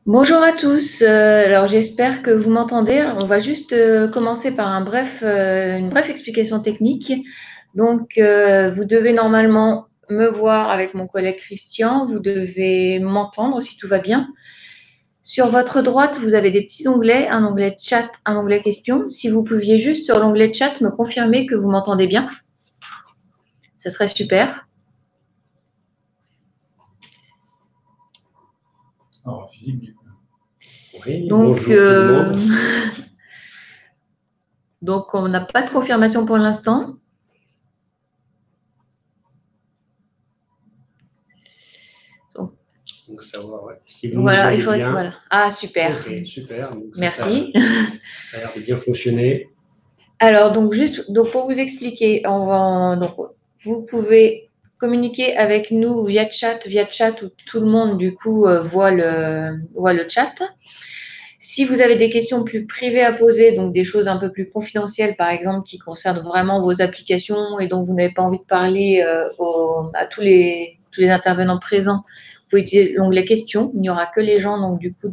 Bonjour à tous. Alors j'espère que vous m'entendez. On va juste commencer par une brève explication technique. Donc vous devez normalement me voir avec mon collègue Christian. Vous devez m'entendre si tout va bien. Sur votre droite, vous avez des petits onglets, un onglet chat, un onglet questions. Si vous pouviez juste sur l'onglet chat me confirmer que vous m'entendez bien, ce serait super. Alors, Philippe, oui, Donc, bonjour tout le monde. Donc on n'a pas de confirmation pour l'instant. Donc, savoir si vous Voilà, me voyez bien. voilà. Ah, super. Ok, super. Donc, merci. Ça a l'air de bien fonctionner. Alors, donc, pour vous expliquer, vous pouvez communiquer avec nous via chat où tout le monde, du coup, voit le chat. Si vous avez des questions plus privées à poser, donc des choses un peu plus confidentielles, par exemple, qui concernent vraiment vos applications et dont vous n'avez pas envie de parler à tous les intervenants présents, vous pouvez utiliser l'onglet questions. Il n'y aura que les gens donc, du coup,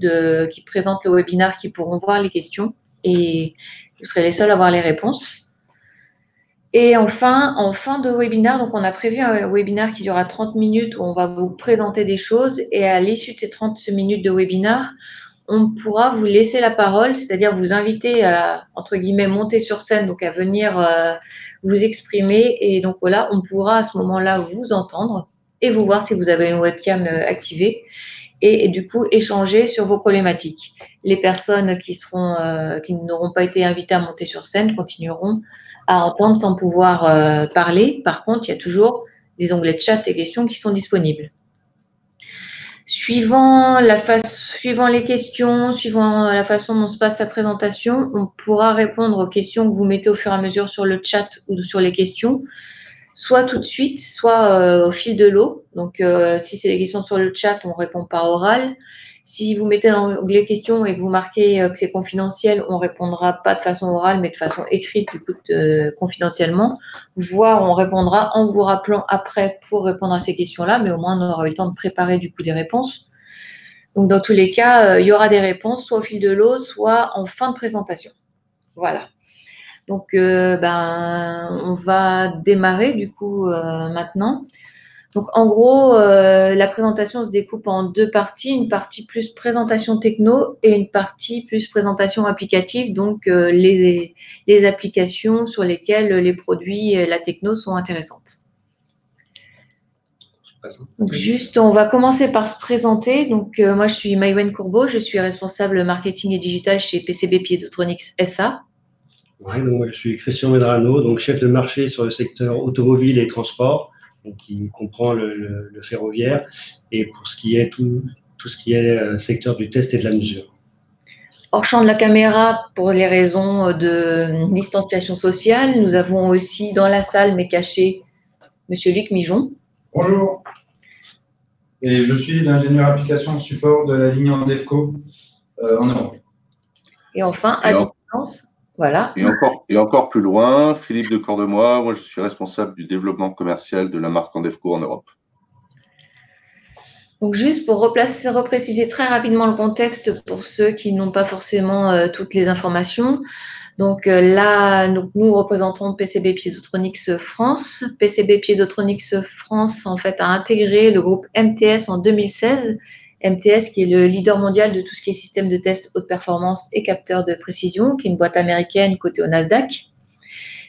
qui présentent le webinaire qui pourront voir les questions et vous serez les seuls à voir les réponses. Et enfin, en fin de webinaire, donc on a prévu un webinaire qui durera 30 minutes où on va vous présenter des choses et à l'issue de ces 30 minutes de webinaire, on pourra vous laisser la parole, c'est-à-dire vous inviter à, entre guillemets, monter sur scène, donc à venir vous exprimer. Et donc voilà, on pourra à ce moment-là vous entendre et vous voir si vous avez une webcam activée et du coup échanger sur vos problématiques. Les personnes qui n'auront pas été invitées à monter sur scène continueront à entendre sans pouvoir parler. Par contre, il y a toujours des onglets de chat et questions qui sont disponibles. Suivant les questions, suivant la façon dont se passe la présentation, on pourra répondre aux questions que vous mettez au fur et à mesure sur le chat ou sur les questions, soit tout de suite, soit au fil de l'eau. Donc, si c'est des questions sur le chat, on répond par oral. Si vous mettez dans l'onglet questions et que vous marquez que c'est confidentiel, on répondra pas de façon orale, mais de façon écrite, du coup, confidentiellement. Voire on répondra en vous rappelant après pour répondre à ces questions-là, mais au moins on aura eu le temps de préparer du coup des réponses. Donc, dans tous les cas, il y aura des réponses soit au fil de l'eau, soit en fin de présentation. Voilà. Donc, on va démarrer du coup maintenant. Donc, en gros, la présentation se découpe en deux parties. Une partie plus présentation techno et une partie plus présentation applicative, donc les applications sur lesquelles les produits et la techno sont intéressantes. Donc, juste, on va commencer par se présenter. Donc, moi, je suis Maïwen Courbeau, je suis responsable marketing et digital chez PCB Piezotronics SA. Ouais, donc moi, je suis Christian Medrano, donc chef de marché sur le secteur automobile et transport, donc qui comprend le ferroviaire, et pour ce qui est tout ce qui est secteur du test et de la mesure. Hors champ de la caméra, pour les raisons de distanciation sociale, nous avons aussi dans la salle, mais caché, Monsieur Luc Mijon. Bonjour. Et je suis l'ingénieur application support de la ligne Endefco en Europe. Et enfin, à distance, voilà. Et encore plus loin, Philippe de Cordemois, moi je suis responsable du développement commercial de la marque Endefco en Europe. Donc juste pour repréciser très rapidement le contexte pour ceux qui n'ont pas forcément toutes les informations. Donc là, nous représentons PCB Piezotronics France. PCB Piezotronics France, en fait, a intégré le groupe MTS en 2016. MTS, qui est le leader mondial de tout ce qui est système de test haute performance et capteur de précision, qui est une boîte américaine cotée au Nasdaq.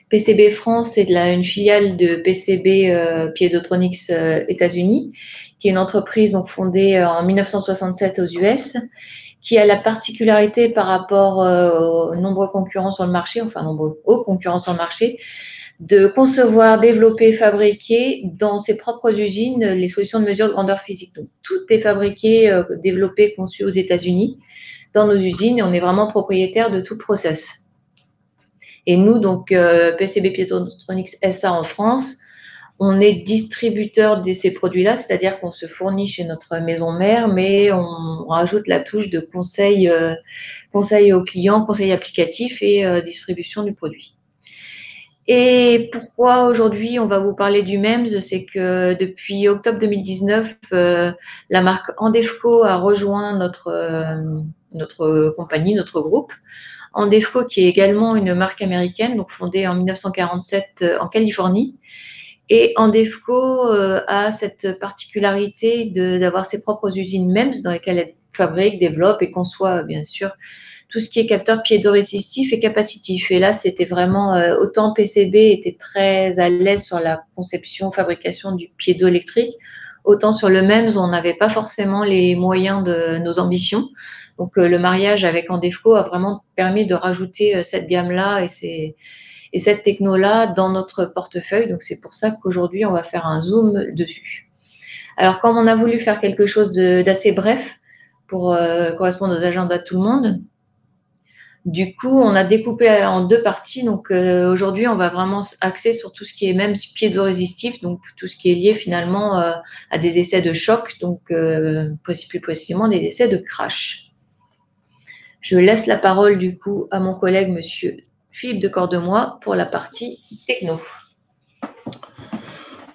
PCB France, c'est une filiale de PCB Piezotronics États-Unis, qui est une entreprise donc, fondée en 1967 aux US, qui a la particularité par rapport aux nombreux concurrents sur le marché, hauts concurrents sur le marché, de concevoir, développer, fabriquer dans ses propres usines les solutions de mesure de grandeur physique. Donc, tout est fabriqué, développé, conçu aux États-Unis dans nos usines et on est vraiment propriétaire de tout le process. Et nous, donc, PCB Piezotronics SA en France, on est distributeur de ces produits-là, c'est-à-dire qu'on se fournit chez notre maison mère, mais on rajoute la touche de conseil aux clients, conseil applicatif et distribution du produit. Et pourquoi aujourd'hui on va vous parler du MEMS, c'est que depuis octobre 2019, la marque Andefco a rejoint notre compagnie, notre groupe. Andefco qui est également une marque américaine, donc fondée en 1947 en Californie. Et Andefco a cette particularité d'avoir ses propres usines MEMS dans lesquelles elle fabrique, développe et conçoit bien sûr tout ce qui est capteur piézorésitif et capacitif. Et là, c'était vraiment, autant PCB était très à l'aise sur la conception, fabrication du piézoélectrique, autant sur le MEMS, on n'avait pas forcément les moyens de nos ambitions. Donc, le mariage avec Andefco a vraiment permis de rajouter cette gamme-là et cette techno-là dans notre portefeuille. Donc, c'est pour ça qu'aujourd'hui, on va faire un zoom dessus. Alors, comme on a voulu faire quelque chose d'assez bref pour correspondre aux agendas de tout le monde, du coup, on a découpé en deux parties. Donc, aujourd'hui, on va vraiment axer sur tout ce qui est même piézorésistif, donc tout ce qui est lié finalement à des essais de choc, donc plus précisément des essais de crash. Je laisse la parole du coup à mon collègue, monsieur Philippe de Cordemois, pour la partie techno.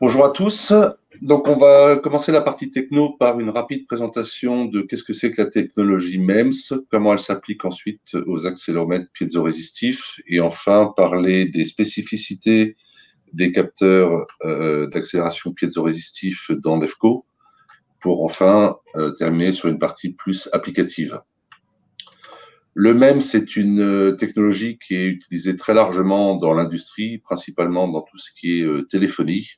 Bonjour à tous. Donc, on va commencer la partie techno par une rapide présentation de qu'est-ce que c'est que la technologie MEMS, comment elle s'applique ensuite aux accéléromètres piézorésistifs et enfin parler des spécificités des capteurs d'accélération piézorésistifs d'Andefco pour enfin terminer sur une partie plus applicative. Le MEMS, c'est une technologie qui est utilisée très largement dans l'industrie, principalement dans tout ce qui est téléphonie.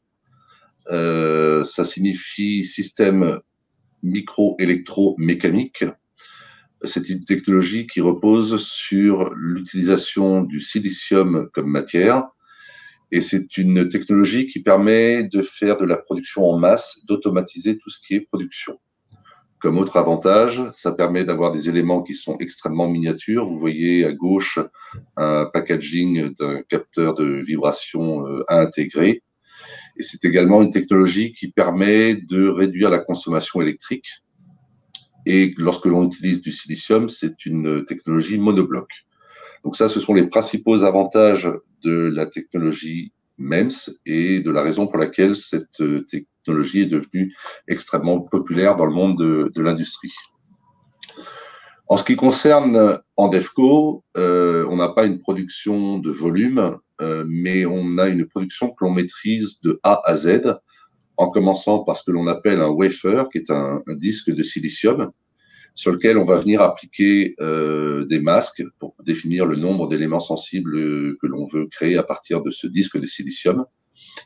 Ça signifie système micro-électromécanique. C'est une technologie qui repose sur l'utilisation du silicium comme matière et c'est une technologie qui permet de faire de la production en masse, d'automatiser tout ce qui est production. Comme autre avantage, ça permet d'avoir des éléments qui sont extrêmement miniatures. Vous voyez à gauche un packaging d'un capteur de vibration à intégrer. Et c'est également une technologie qui permet de réduire la consommation électrique. Et lorsque l'on utilise du silicium, c'est une technologie monobloc. Donc ça, ce sont les principaux avantages de la technologie MEMS et de la raison pour laquelle cette technologie est devenue extrêmement populaire dans le monde de l'industrie. En ce qui concerne Andefco, on n'a pas une production de volume, mais on a une production que l'on maîtrise de A à Z, en commençant par ce que l'on appelle un wafer, qui est un disque de silicium, sur lequel on va venir appliquer des masques pour définir le nombre d'éléments sensibles que l'on veut créer à partir de ce disque de silicium.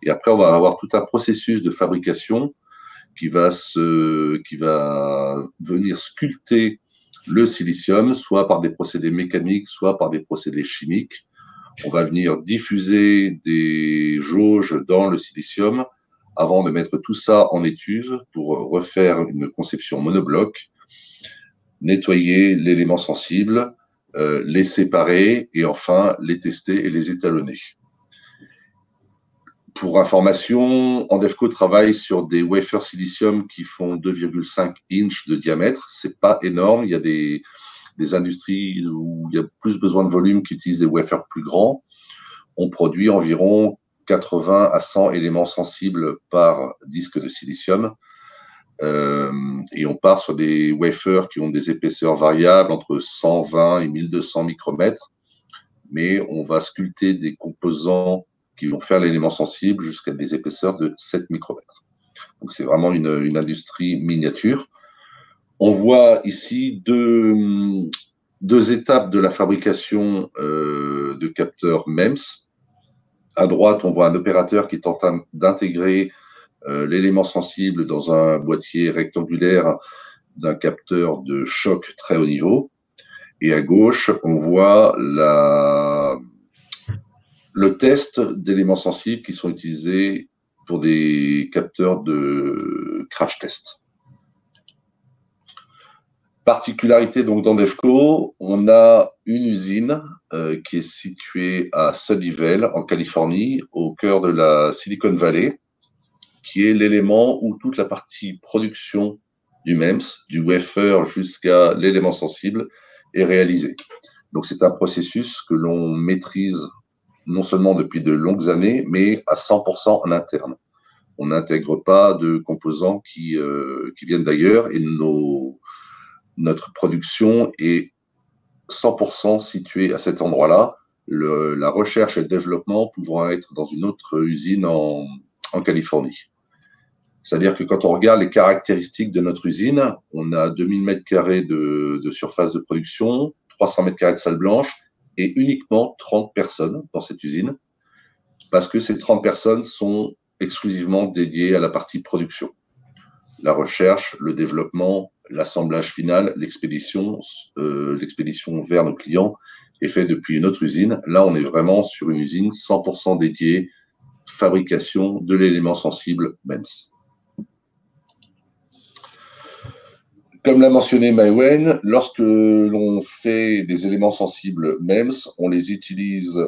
Et après, on va avoir tout un processus de fabrication qui va venir sculpter le silicium, soit par des procédés mécaniques, soit par des procédés chimiques. On va venir diffuser des jauges dans le silicium avant de mettre tout ça en étuve pour refaire une conception monobloc, nettoyer l'élément sensible, les séparer et enfin les tester et les étalonner. Pour information, Andefco travaille sur des wafers silicium qui font 2,5 inches de diamètre. C'est pas énorme. Il y a des industries où il y a plus besoin de volume qui utilisent des wafers plus grands. On produit environ 80 à 100 éléments sensibles par disque de silicium. Et on part sur des wafers qui ont des épaisseurs variables entre 120 et 1200 micromètres. Mais on va sculpter des composants qui vont faire l'élément sensible jusqu'à des épaisseurs de 7 micromètres. Donc, c'est vraiment une industrie miniature. On voit ici deux étapes de la fabrication de capteurs MEMS. À droite, on voit un opérateur qui est en train d'intégrer l'élément sensible dans un boîtier rectangulaire d'un capteur de choc très haut niveau. Et à gauche, on voit le test d'éléments sensibles qui sont utilisés pour des capteurs de crash test. Particularité donc d'Andefco, on a une usine qui est située à Sunnyvale, en Californie, au cœur de la Silicon Valley, qui est l'élément où toute la partie production du MEMS, du wafer jusqu'à l'élément sensible, est réalisée. Donc c'est un processus que l'on maîtrise non seulement depuis de longues années, mais à 100% en interne. On n'intègre pas de composants qui viennent d'ailleurs et notre production est 100% située à cet endroit-là. La recherche et le développement pouvant être dans une autre usine en Californie. C'est-à-dire que quand on regarde les caractéristiques de notre usine, on a 2000 m² de surface de production, 300 m² de salle blanche et uniquement 30 personnes dans cette usine, parce que ces 30 personnes sont exclusivement dédiées à la partie production. La recherche, le développement, l'assemblage final, l'expédition vers nos clients est fait depuis une autre usine. Là, on est vraiment sur une usine 100% dédiée fabrication de l'élément sensible MEMS. Comme l'a mentionné Maïwenn, lorsque l'on fait des éléments sensibles MEMS, on les utilise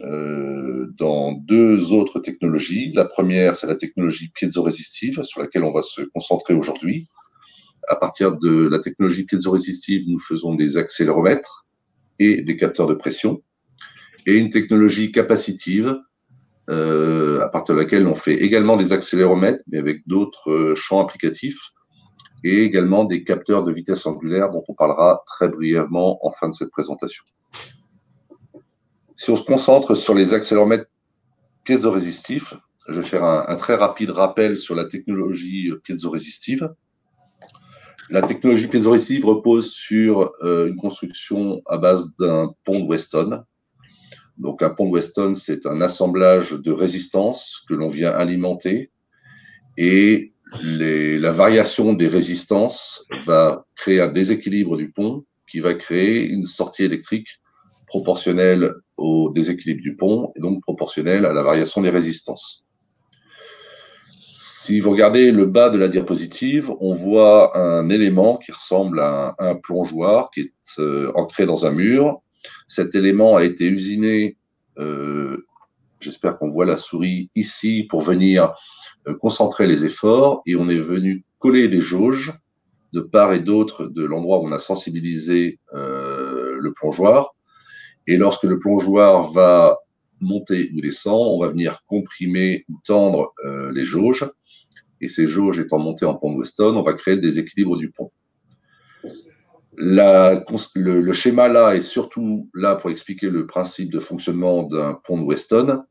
dans deux autres technologies. La première, c'est la technologie piézorésistive, sur laquelle on va se concentrer aujourd'hui. À partir de la technologie piézorésistive, nous faisons des accéléromètres et des capteurs de pression. Et une technologie capacitive, à partir de laquelle on fait également des accéléromètres, mais avec d'autres champs applicatifs, et également des capteurs de vitesse angulaire dont on parlera très brièvement en fin de cette présentation. Si on se concentre sur les accéléromètres piézorésistifs, je vais faire un très rapide rappel sur la technologie piézorésistive. La technologie piézorésistive repose sur une construction à base d'un pont de Weston. Donc un pont de Weston, c'est un assemblage de résistances que l'on vient alimenter et la variation des résistances va créer un déséquilibre du pont qui va créer une sortie électrique proportionnelle au déséquilibre du pont et donc proportionnelle à la variation des résistances. Si vous regardez le bas de la diapositive, on voit un élément qui ressemble à un plongeoir qui est ancré dans un mur. Cet élément a été usiné, j'espère qu'on voit la souris ici, pour venir concentrer les efforts, et on est venu coller des jauges de part et d'autre de l'endroit où on a sensibilisé le plongeoir. Et lorsque le plongeoir va monter ou descendre, on va venir comprimer ou tendre les jauges. Et ces jauges étant montées en pont de Weston, on va créer le déséquilibre du pont. Le schéma là est surtout là pour expliquer le principe de fonctionnement d'un pont de Weston.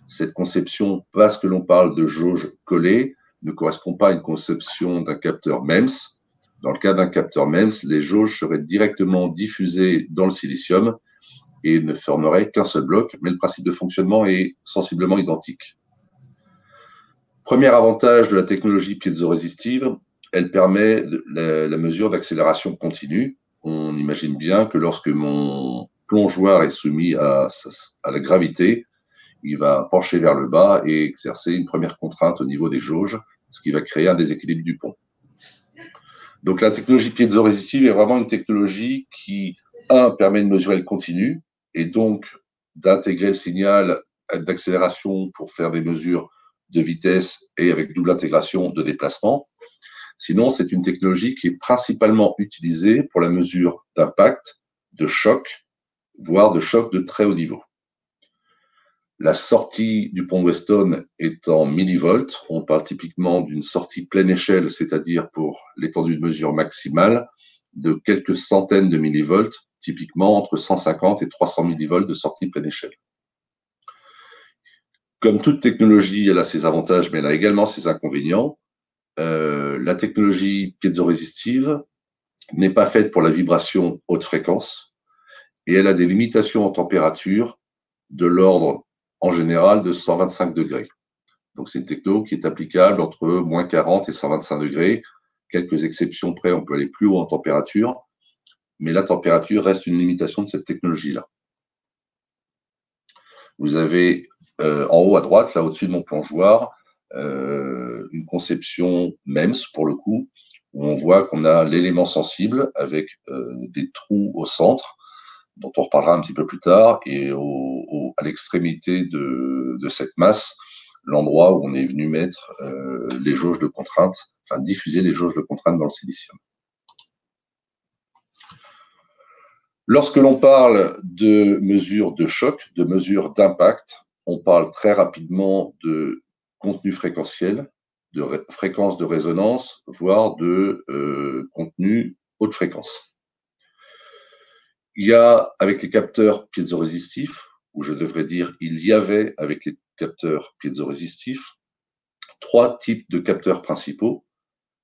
Cette conception, parce que l'on parle de jauge collée, ne correspond pas à une conception d'un capteur MEMS. Dans le cas d'un capteur MEMS, les jauges seraient directement diffusées dans le silicium et ne formeraient qu'un seul bloc, mais le principe de fonctionnement est sensiblement identique. Premier avantage de la technologie piézorésistive, elle permet la mesure d'accélération continue. On imagine bien que lorsque mon plongeoir est soumis à la gravité, il va pencher vers le bas et exercer une première contrainte au niveau des jauges, ce qui va créer un déséquilibre du pont. Donc la technologie piézorésistive est vraiment une technologie qui, permet de mesurer le continu et donc d'intégrer le signal d'accélération pour faire des mesures de vitesse et avec double intégration de déplacement. Sinon, c'est une technologie qui est principalement utilisée pour la mesure d'impact, de choc, voire de choc de très haut niveau. La sortie du pont de Weston est en millivolts. On parle typiquement d'une sortie pleine échelle, c'est-à-dire pour l'étendue de mesure maximale, de quelques centaines de millivolts, typiquement entre 150 et 300 millivolts de sortie pleine échelle. Comme toute technologie, elle a ses avantages, mais elle a également ses inconvénients. La technologie piézorésistive n'est pas faite pour la vibration haute fréquence et elle a des limitations en température de l'ordre, en général, de 125 degrés. Donc, c'est une techno qui est applicable entre moins 40 et 125 degrés. Quelques exceptions près, on peut aller plus haut en température, mais la température reste une limitation de cette technologie-là. Vous avez en haut à droite, là au-dessus de mon plongeoir, une conception MEMS pour le coup, où on voit qu'on a l'élément sensible avec des trous au centre, dont on reparlera un petit peu plus tard, et à l'extrémité de cette masse, l'endroit où on est venu mettre les jauges de contrainte, enfin diffuser les jauges de contrainte dans le silicium. Lorsque l'on parle de mesures de choc, de mesures d'impact, on parle très rapidement de contenu fréquentiel, de fréquence de résonance, voire de contenu haute fréquence. Il y a avec les capteurs piézorésistifs, ou je devrais dire il y avait avec les capteurs piézorésistifs, 3 types de capteurs principaux.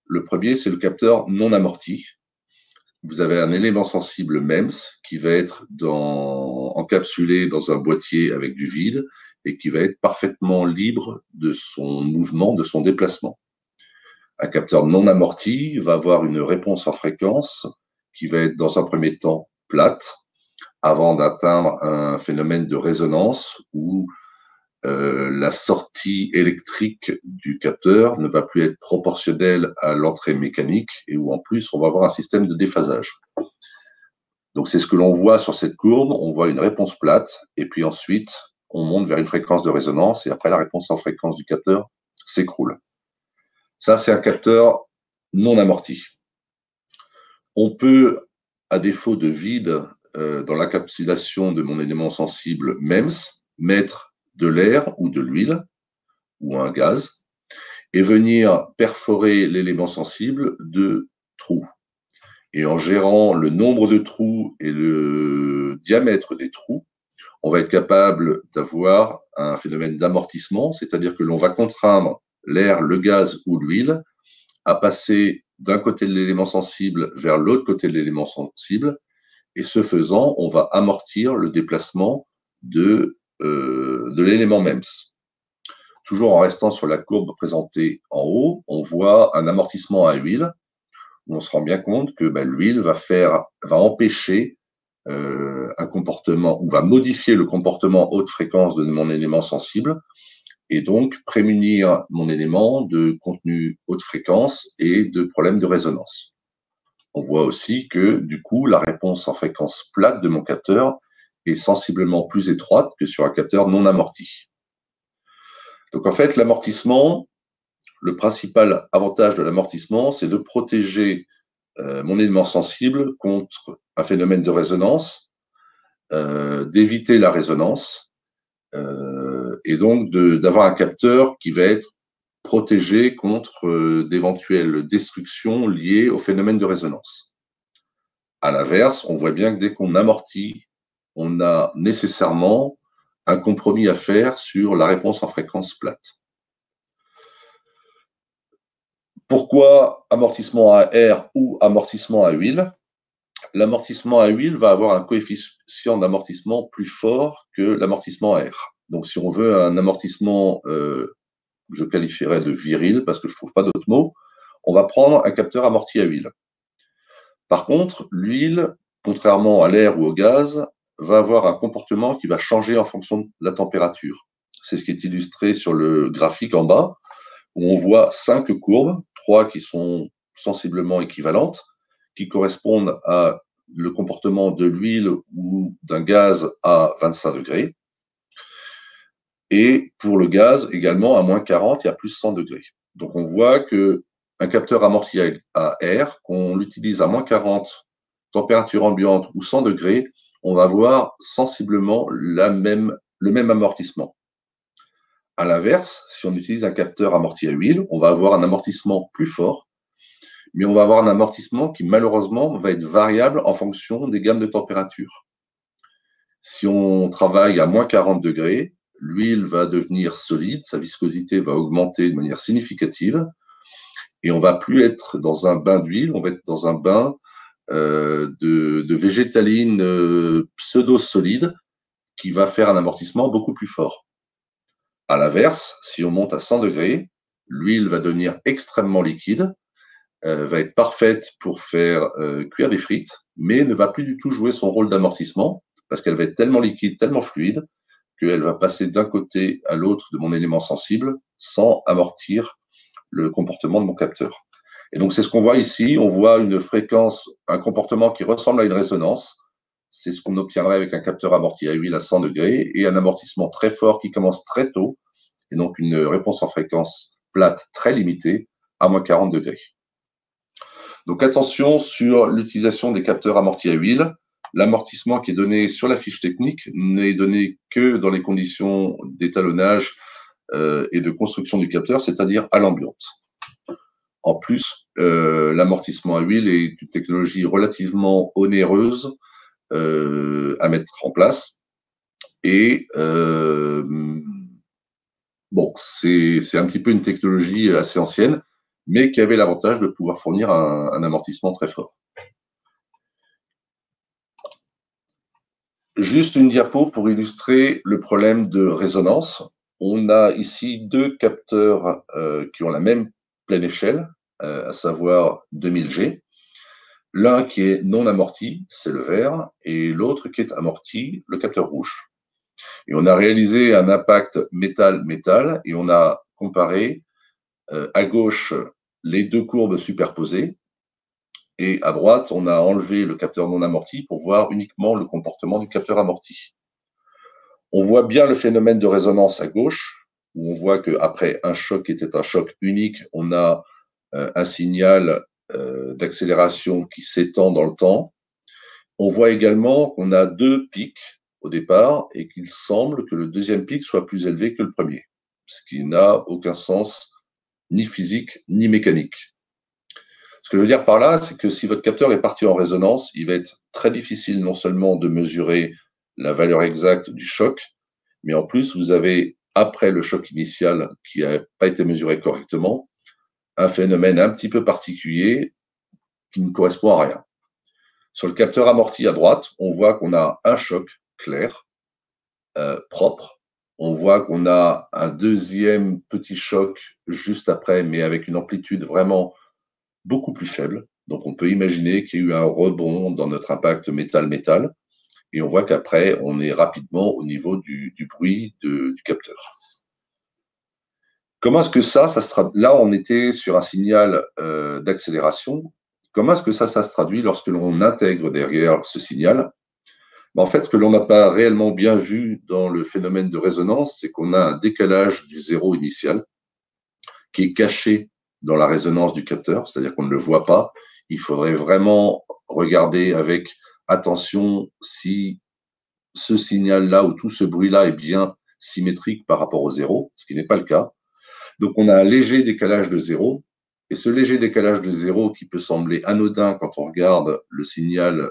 Le premier, c'est le capteur non amorti. Vous avez un élément sensible MEMS qui va être encapsulé dans un boîtier avec du vide et qui va être parfaitement libre de son mouvement, de son déplacement. Un capteur non amorti va avoir une réponse en fréquence qui va être dans un premier temps plate avant d'atteindre un phénomène de résonance où la sortie électrique du capteur ne va plus être proportionnelle à l'entrée mécanique et où en plus on va avoir un système de déphasage. Donc c'est ce que l'on voit sur cette courbe, on voit une réponse plate et puis ensuite on monte vers une fréquence de résonance et après la réponse en fréquence du capteur s'écroule. Ça c'est un capteur non amorti. On peut, à défaut de vide dans l'encapsulation de mon élément sensible MEMS, mettre de l'air ou de l'huile ou un gaz et venir perforer l'élément sensible de trous. Et en gérant le nombre de trous et le diamètre des trous, on va être capable d'avoir un phénomène d'amortissement, c'est-à-dire que l'on va contraindre l'air, le gaz ou l'huile à passer d'un côté de l'élément sensible vers l'autre côté de l'élément sensible, et ce faisant, on va amortir le déplacement de l'élément MEMS. Toujours en restant sur la courbe présentée en haut, on voit un amortissement à huile, où on se rend bien compte que l'huile va empêcher un comportement, ou va modifier le comportement haute fréquence de mon élément sensible, et donc prémunir mon élément de contenu haute fréquence et de problèmes de résonance. On voit aussi que, du coup, la réponse en fréquence plate de mon capteur est sensiblement plus étroite que sur un capteur non amorti. Donc, en fait, l'amortissement, le principal avantage de l'amortissement, c'est de protéger mon élément sensible contre un phénomène de résonance, d'éviter la résonance, et donc d'avoir un capteur qui va être protégé contre d'éventuelles destructions liées au phénomène de résonance. À l'inverse, on voit bien que dès qu'on amortit, on a nécessairement un compromis à faire sur la réponse en fréquence plate. Pourquoi amortissement à air ou amortissement à huile? L'amortissement à huile va avoir un coefficient d'amortissement plus fort que l'amortissement à air. Donc, si on veut un amortissement, je qualifierais de viril, parce que je ne trouve pas d'autre mot, on va prendre un capteur amorti à huile. Par contre, l'huile, contrairement à l'air ou au gaz, va avoir un comportement qui va changer en fonction de la température. C'est ce qui est illustré sur le graphique en bas, où on voit 5 courbes, 3 qui sont sensiblement équivalentes, qui correspondent à le comportement de l'huile ou d'un gaz à 25 degrés. Et pour le gaz, également, à moins 40 et à plus 100 degrés. Donc, on voit qu'un capteur amorti à air, qu'on l'utilise à moins 40, température ambiante ou 100 degrés, on va avoir sensiblement le même amortissement. À l'inverse, si on utilise un capteur amorti à huile, on va avoir un amortissement plus fort, mais on va avoir un amortissement qui, malheureusement, va être variable en fonction des gammes de température. Si on travaille à moins 40 degrés, l'huile va devenir solide, sa viscosité va augmenter de manière significative, et on ne va plus être dans un bain d'huile, on va être dans un bain de végétaline pseudo-solide qui va faire un amortissement beaucoup plus fort. À l'inverse, si on monte à 100 degrés, l'huile va devenir extrêmement liquide, va être parfaite pour faire cuire des frites, mais ne va plus du tout jouer son rôle d'amortissement parce qu'elle va être tellement liquide, tellement fluide, qu'elle va passer d'un côté à l'autre de mon élément sensible sans amortir le comportement de mon capteur. Et donc, c'est ce qu'on voit ici. On voit une fréquence, un comportement qui ressemble à une résonance. C'est ce qu'on obtiendrait avec un capteur amorti à huile à 100 degrés et un amortissement très fort qui commence très tôt, et donc une réponse en fréquence plate très limitée à moins 40 degrés. Donc, attention sur l'utilisation des capteurs amortis à huile. l'amortissement qui est donné sur la fiche technique n'est donné que dans les conditions d'étalonnage et de construction du capteur, c'est-à-dire à l'ambiance. En plus, l'amortissement à huile est une technologie relativement onéreuse à mettre en place. Et bon, c'est un petit peu une technologie assez ancienne, mais qui avait l'avantage de pouvoir fournir un amortissement très fort. Juste une diapo pour illustrer le problème de résonance. On a ici deux capteurs qui ont la même pleine échelle, à savoir 2000 G. L'un qui est non amorti, c'est le vert, et l'autre qui est amorti, le capteur rouge. Et on a réalisé un impact métal-métal et on a comparé à gauche les deux courbes superposées et à droite, on a enlevé le capteur non amorti pour voir uniquement le comportement du capteur amorti. On voit bien le phénomène de résonance à gauche, où on voit qu'après un choc qui était un choc unique, on a un signal d'accélération qui s'étend dans le temps. On voit également qu'on a deux pics au départ et qu'il semble que le deuxième pic soit plus élevé que le premier, ce qui n'a aucun sens ni physique ni mécanique. Ce que je veux dire par là, c'est que si votre capteur est parti en résonance, il va être très difficile non seulement de mesurer la valeur exacte du choc, mais en plus, vous avez, après le choc initial qui n'a pas été mesuré correctement, un phénomène un petit peu particulier qui ne correspond à rien. Sur le capteur amorti à droite, on voit qu'on a un choc clair, propre. On voit qu'on a un deuxième petit choc juste après, mais avec une amplitude vraiment beaucoup plus faible. Donc, on peut imaginer qu'il y a eu un rebond dans notre impact métal-métal. Et on voit qu'après, on est rapidement au niveau du bruit du capteur. Comment est-ce que ça se traduit? Là, on était sur un signal d'accélération. Comment est-ce que ça se traduit lorsque l'on intègre derrière ce signal? En fait, ce que l'on n'a pas réellement bien vu dans le phénomène de résonance, c'est qu'on a un décalage du zéro initial qui est caché dans la résonance du capteur, c'est-à-dire qu'on ne le voit pas. Il faudrait vraiment regarder avec attention si ce signal-là ou tout ce bruit-là est bien symétrique par rapport au zéro, ce qui n'est pas le cas. Donc, on a un léger décalage de zéro. Et ce léger décalage de zéro qui peut sembler anodin quand on regarde le signal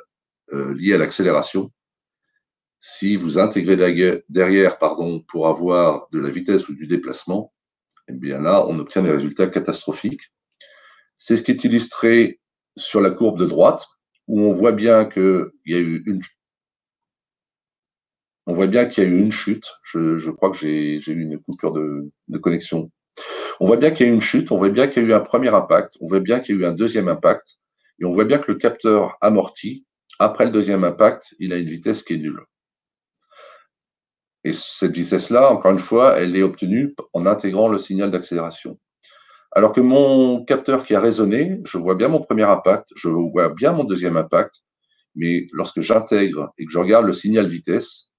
lié à l'accélération, si vous intégrez derrière pour avoir de la vitesse ou du déplacement, eh bien là, on obtient des résultats catastrophiques. C'est ce qui est illustré sur la courbe de droite, où on voit bien qu'il y a eu une chute. Je crois que j'ai eu une coupure de connexion. On voit bien qu'il y a eu une chute, on voit bien qu'il y a eu un premier impact, on voit bien qu'il y a eu un deuxième impact, et on voit bien que le capteur amorti, après le deuxième impact, il a une vitesse qui est nulle. Et cette vitesse-là, encore une fois, elle est obtenue en intégrant le signal d'accélération. Alors que mon capteur qui a résonné, je vois bien mon premier impact, je vois bien mon deuxième impact, mais lorsque j'intègre et que je regarde le signal vitesse,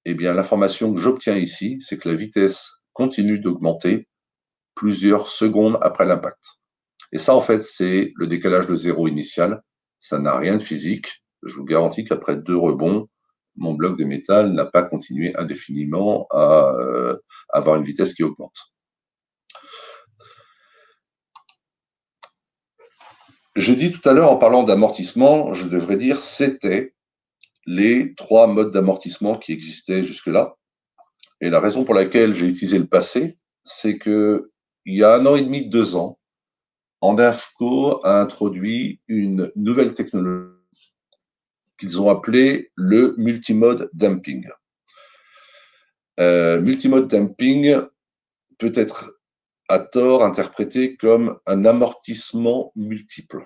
eh bien, l'information que j'obtiens ici, c'est que la vitesse continue d'augmenter plusieurs secondes après l'impact. Et ça, en fait, c'est le décalage de zéro initial. Ça n'a rien de physique. Je vous garantis qu'après 2 rebonds, mon bloc de métal n'a pas continué indéfiniment à avoir une vitesse qui augmente. Je dis tout à l'heure, en parlant d'amortissement, je devrais dire c'était les 3 modes d'amortissement qui existaient jusque-là. Et la raison pour laquelle j'ai utilisé le passé, c'est que il y a 1 an et demi, 2 ans, Andefco a introduit une nouvelle technologie qu'ils ont appelée le multimode damping. Multimode damping peut être à tort interprété comme un amortissement multiple.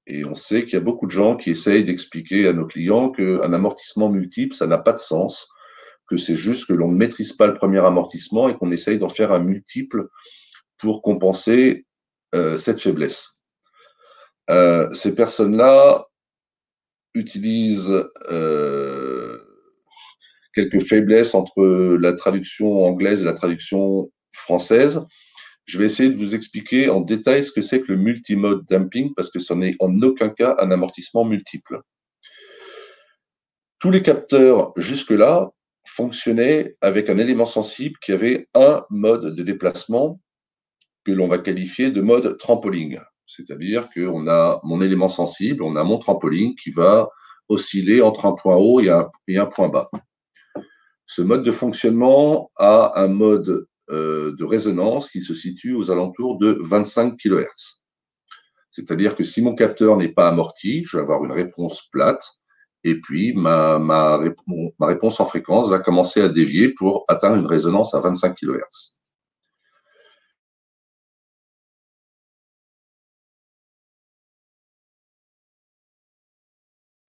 Et on sait qu'il y a beaucoup de gens qui essayent d'expliquer à nos clients qu'un amortissement multiple, ça n'a pas de sens, que c'est juste que l'on ne maîtrise pas le premier amortissement et qu'on essaye d'en faire un multiple pour compenser cette faiblesse. Ces personnes-là utilisent quelques faiblesses entre la traduction anglaise et la traduction française. Je vais essayer de vous expliquer en détail ce que c'est que le multimode damping, parce que ce n'est en aucun cas un amortissement multiple. Tous les capteurs jusque-là fonctionnaient avec un élément sensible qui avait un mode de déplacement que l'on va qualifier de mode trampoline. C'est-à-dire qu'on a mon élément sensible, on a mon trampoline qui va osciller entre un point haut et un point bas. Ce mode de fonctionnement a un mode de résonance qui se situe aux alentours de 25 kHz. C'est-à-dire que si mon capteur n'est pas amorti, je vais avoir une réponse plate, et puis ma réponse en fréquence va commencer à dévier pour atteindre une résonance à 25 kHz.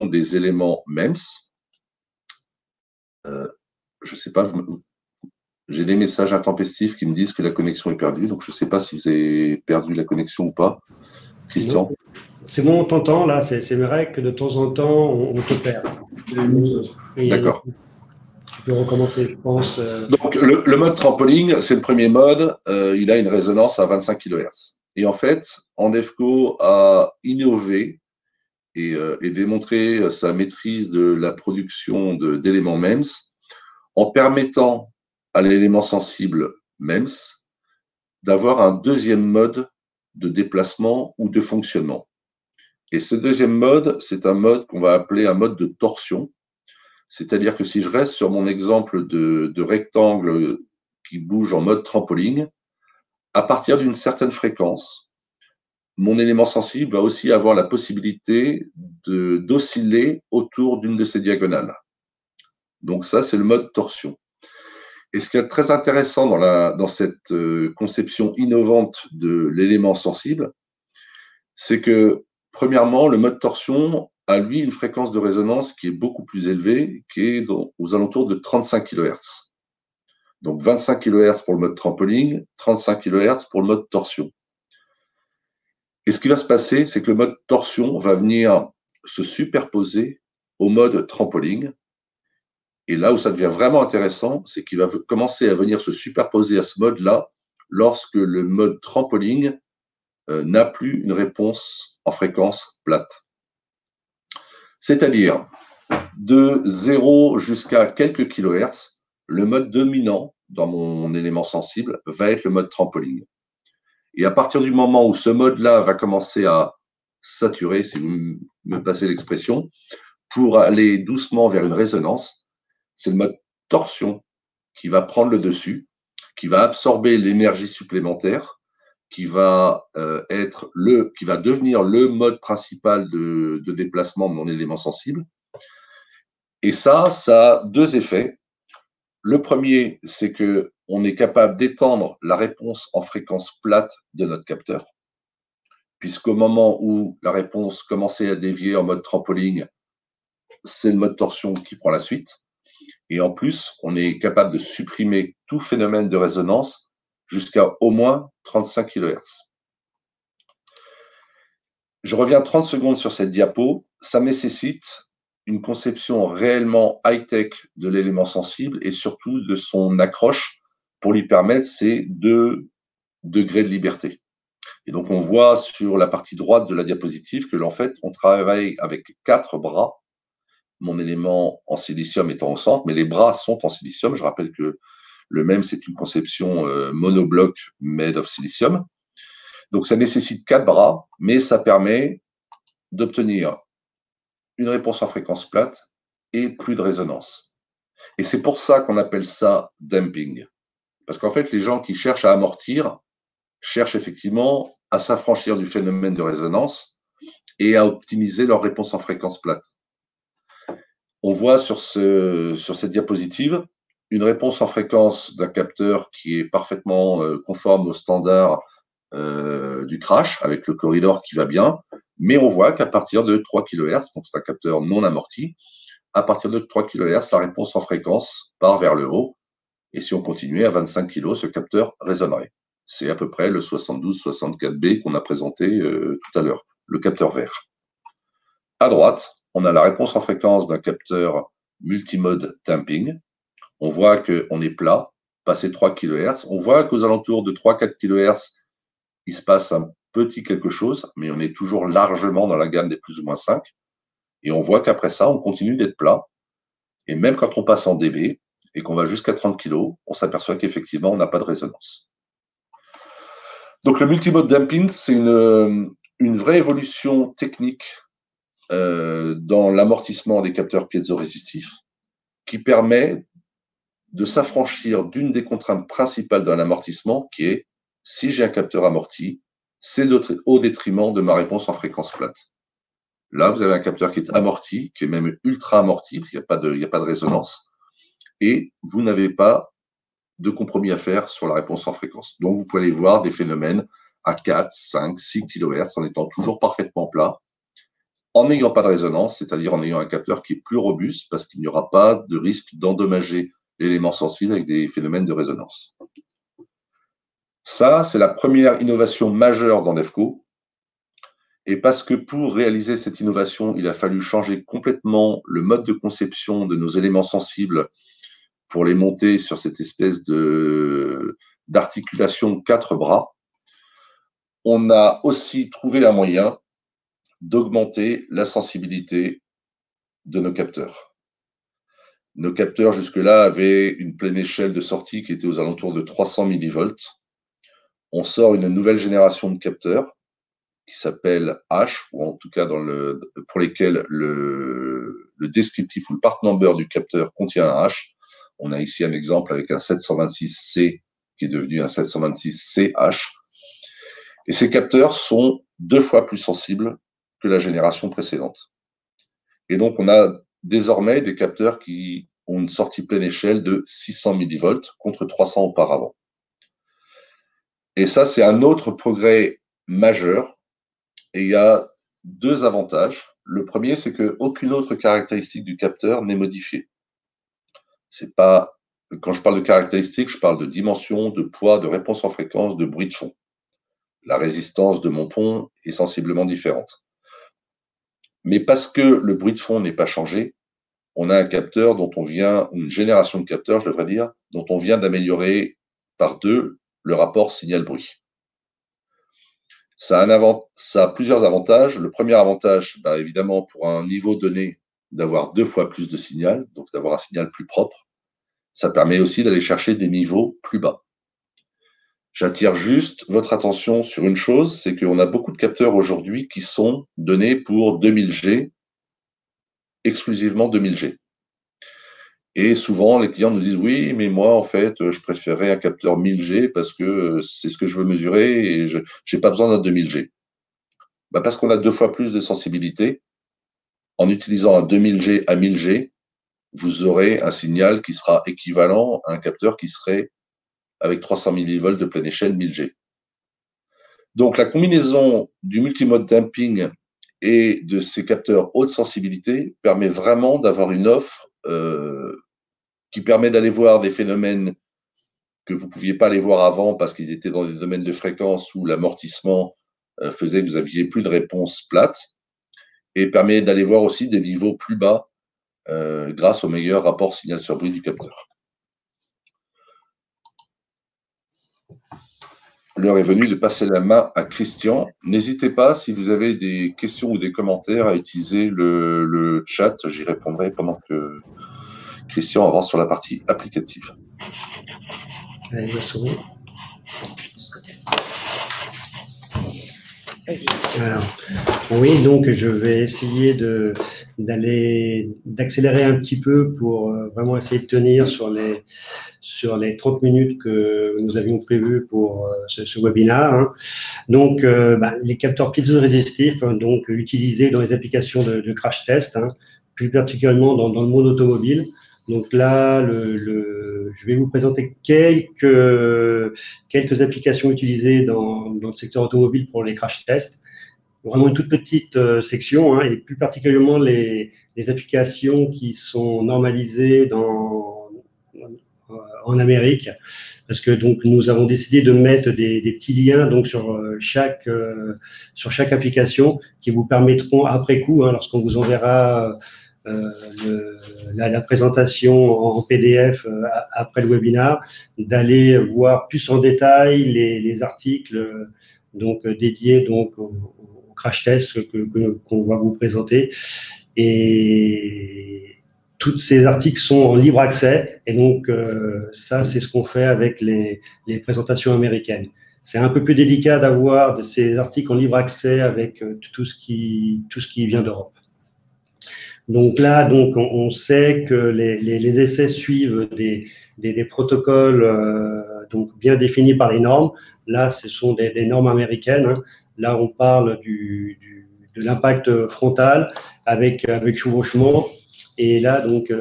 Des éléments MEMS. Je ne sais pas, j'ai des messages intempestifs qui me disent que la connexion est perdue, donc je ne sais pas si vous avez perdu la connexion ou pas. Christian? C'est bon, on t'entend là, c'est vrai que de temps en temps, on te perd. D'accord. Tu peux recommencer, je pense. Donc, le mode trampoline, c'est le premier mode. Il a une résonance à 25 kHz. Et en fait, Andefco a innové et démontré sa maîtrise de la production d'éléments MEMS en permettant à l'élément sensible MEMS d'avoir un deuxième mode de déplacement ou de fonctionnement. Et ce deuxième mode, c'est un mode qu'on va appeler un mode de torsion. C'est-à-dire que si je reste sur mon exemple de rectangle qui bouge en mode trampoline, à partir d'une certaine fréquence, mon élément sensible va aussi avoir la possibilité d'osciller autour d'une de ces diagonales. Donc ça, c'est le mode torsion. Et ce qui est très intéressant dans cette conception innovante de l'élément sensible, c'est que, premièrement, le mode torsion a, lui, une fréquence de résonance qui est beaucoup plus élevée, qui est aux alentours de 35 kHz. Donc 25 kHz pour le mode trampoline, 35 kHz pour le mode torsion. Et ce qui va se passer, c'est que le mode torsion va venir se superposer au mode trampoline. Et là où ça devient vraiment intéressant, c'est qu'il va commencer à venir se superposer à ce mode-là lorsque le mode trampoline n'a plus une réponse en fréquence plate. C'est-à-dire, de 0 jusqu'à quelques kilohertz, le mode dominant dans mon élément sensible va être le mode trampoline. Et à partir du moment où ce mode-là va commencer à saturer, si vous me passez l'expression, pour aller doucement vers une résonance, c'est le mode torsion qui va prendre le dessus, qui va absorber l'énergie supplémentaire, qui va devenir le mode principal de déplacement de mon élément sensible. Et ça a deux effets. Le premier, c'est qu'on est capable d'étendre la réponse en fréquence plate de notre capteur, puisqu'au moment où la réponse commençait à dévier en mode trampoline, c'est le mode torsion qui prend la suite. Et en plus, on est capable de supprimer tout phénomène de résonance jusqu'à au moins 35 kHz. Je reviens 30 secondes sur cette diapo. Ça nécessite une conception réellement high-tech de l'élément sensible et surtout de son accroche pour lui permettre ces 2 degrés de liberté. Et donc, on voit sur la partie droite de la diapositive que, en fait, on travaille avec 4 bras, mon élément en silicium étant au centre, mais les bras sont en silicium. Je rappelle que le MEMS, c'est une conception monobloc made of silicium. Donc, ça nécessite 4 bras, mais ça permet d'obtenir une réponse en fréquence plate et plus de résonance. Et c'est pour ça qu'on appelle ça damping. Parce qu'en fait, les gens qui cherchent à amortir cherchent effectivement à s'affranchir du phénomène de résonance et à optimiser leur réponse en fréquence plate. On voit sur cette diapositive une réponse en fréquence d'un capteur qui est parfaitement conforme au standard du crash, avec le corridor qui va bien, mais on voit qu'à partir de 3 kHz, donc c'est un capteur non amorti, à partir de 3 kHz, la réponse en fréquence part vers le haut, et si on continuait à 25 kg, ce capteur résonnerait. C'est à peu près le 72-64B qu'on a présenté tout à l'heure, le capteur vert. À droite, on a la réponse en fréquence d'un capteur multimode damping. On voit qu'on est plat, passé 3 kHz. On voit qu'aux alentours de 3-4 kHz, il se passe un petit quelque chose, mais on est toujours largement dans la gamme des plus ou moins 5. Et on voit qu'après ça, on continue d'être plat. Et même quand on passe en dB et qu'on va jusqu'à 30 kg, on s'aperçoit qu'effectivement, on n'a pas de résonance. Donc le multimode damping, c'est une vraie évolution technique dans l'amortissement des capteurs piézorésistifs qui permet de s'affranchir d'une des contraintes principales d'un amortissement qui est, si j'ai un capteur amorti, c'est au détriment de ma réponse en fréquence plate. Là, vous avez un capteur qui est amorti, qui est même ultra amorti, il n'y a pas de résonance, et vous n'avez pas de compromis à faire sur la réponse en fréquence. Donc, vous pouvez aller voir des phénomènes à 4, 5, 6 kHz en étant toujours parfaitement plat, en n'ayant pas de résonance, c'est-à-dire en ayant un capteur qui est plus robuste parce qu'il n'y aura pas de risque d'endommager l'élément sensible avec des phénomènes de résonance. Ça, c'est la première innovation majeure dans DEFCO. Et parce que pour réaliser cette innovation, il a fallu changer complètement le mode de conception de nos éléments sensibles pour les monter sur cette espèce d'articulation 4 bras, on a aussi trouvé un moyen d'augmenter la sensibilité de nos capteurs. Nos capteurs, jusque-là, avaient une pleine échelle de sortie qui était aux alentours de 300 millivolts. On sort une nouvelle génération de capteurs qui s'appelle H, ou en tout cas pour lesquels le descriptif ou le part number du capteur contient un H. On a ici un exemple avec un 726C qui est devenu un 726CH. Et ces capteurs sont 2 fois plus sensibles que la génération précédente. Et donc, on a désormais des capteurs qui ont une sortie pleine échelle de 600 millivolts contre 300 auparavant. Et ça, c'est un autre progrès majeur. Et il y a 2 avantages. Le premier, c'est qu'aucune autre caractéristique du capteur n'est modifiée. C'est pas, quand je parle de caractéristiques, je parle de dimension, de poids, de réponse en fréquence, de bruit de fond. La résistance de mon pont est sensiblement différente. Mais parce que le bruit de fond n'est pas changé, on a un capteur une génération de capteurs, je devrais dire, dont on vient d'améliorer par 2 le rapport signal-bruit. Ça a plusieurs avantages. Le premier avantage, évidemment, pour un niveau donné, d'avoir 2 fois plus de signal, donc d'avoir un signal plus propre. Ça permet aussi d'aller chercher des niveaux plus bas. J'attire juste votre attention sur une chose, c'est qu'on a beaucoup de capteurs aujourd'hui qui sont donnés pour 2000G, exclusivement 2000G. Et souvent, les clients nous disent « Oui, mais moi, en fait, je préférerais un capteur 1000G parce que c'est ce que je veux mesurer et je n'ai pas besoin d'un 2000G. » Parce qu'on a 2 fois plus de sensibilité. En utilisant un 2000G à 1000G, vous aurez un signal qui sera équivalent à un capteur qui serait avec 300 millivolts de pleine échelle 1000G. Donc, la combinaison du multimode damping et de ces capteurs haute sensibilité permet vraiment d'avoir une offre qui permet d'aller voir des phénomènes que vous ne pouviez pas aller voir avant parce qu'ils étaient dans des domaines de fréquence où l'amortissement faisait que vous n'aviez plus de réponse plate, et permet d'aller voir aussi des niveaux plus bas grâce au meilleur rapport signal sur bruit du capteur. L'heure est venue de passer la main à Christian. N'hésitez pas, si vous avez des questions ou des commentaires, à utiliser le chat. J'y répondrai pendant que Christian avance sur la partie applicative. Allez, je souris. Vas-y. Alors, oui, donc je vais essayer d'accélérer un petit peu pour vraiment essayer de tenir sur les 30 minutes que nous avions prévues pour ce webinaire. Hein. Donc, les capteurs piezorésitifs, donc utilisés dans les applications de crash test, hein, plus particulièrement dans le monde automobile. Donc là, je vais vous présenter quelques applications utilisées dans le secteur automobile pour les crash tests. Vraiment une toute petite section, hein, et plus particulièrement les applications qui sont normalisées en Amérique, parce que donc nous avons décidé de mettre des petits liens donc sur chaque application qui vous permettront après coup, hein, lorsqu'on vous enverra la présentation en PDF après le webinaire, d'aller voir plus en détail les articles donc dédiés donc au crash test qu'on va vous présenter. Et tous ces articles sont en libre accès et donc ça, c'est ce qu'on fait avec les présentations américaines. C'est un peu plus délicat d'avoir ces articles en libre accès avec tout ce qui vient d'Europe. Donc là, donc on sait que les essais suivent des protocoles donc bien définis par les normes. Là, ce sont des normes américaines. Hein. Là, on parle de l'impact frontal avec chevauchement. Et là, donc,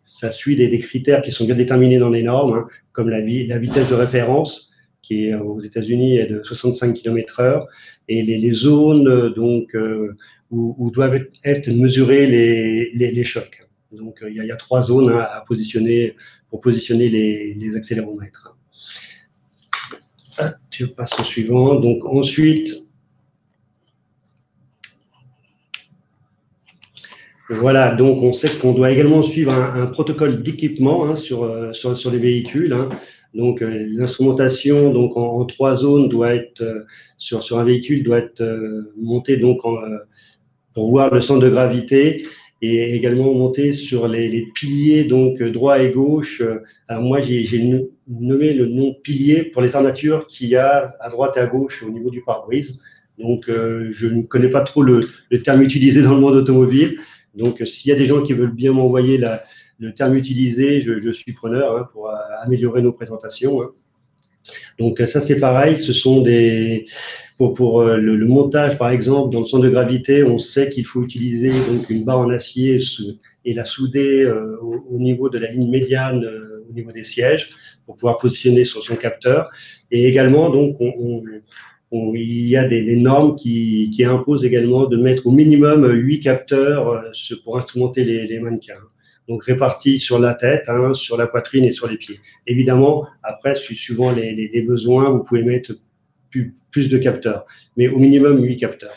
ça suit des critères qui sont bien déterminés dans les normes, hein, comme la vitesse de référence, qui est aux États-Unis est de 65 km/h, et les zones donc où doivent être mesurés les chocs. Donc, il y a 3 zones hein, à positionner pour positionner les accéléromètres. Je passe au suivant. Donc, ensuite, voilà, donc on sait qu'on doit également suivre un protocole d'équipement hein, sur les véhicules. Hein. Donc l'instrumentation donc en 3 zones doit être sur un véhicule doit être montée donc pour voir le centre de gravité et également monter sur les piliers donc droit et gauche. Alors moi j'ai nommé le nom pilier pour les armatures qu'il y a à droite et à gauche au niveau du pare-brise. Donc je ne connais pas trop le terme utilisé dans le monde automobile. Donc, s'il y a des gens qui veulent bien m'envoyer le terme utilisé, je suis preneur hein, pour améliorer nos présentations. Hein. Donc, ça, c'est pareil. Ce sont pour le montage, par exemple, dans le centre de gravité, on sait qu'il faut utiliser donc une barre en acier et la souder au niveau de la ligne médiane, au niveau des sièges, pour pouvoir positionner sur son capteur. Et également, donc, il y a des normes qui imposent également de mettre au minimum 8 capteurs pour instrumenter les mannequins. Donc répartis sur la tête, hein, sur la poitrine et sur les pieds. Évidemment, après, suivant les besoins, vous pouvez mettre plus de capteurs, mais au minimum 8 capteurs.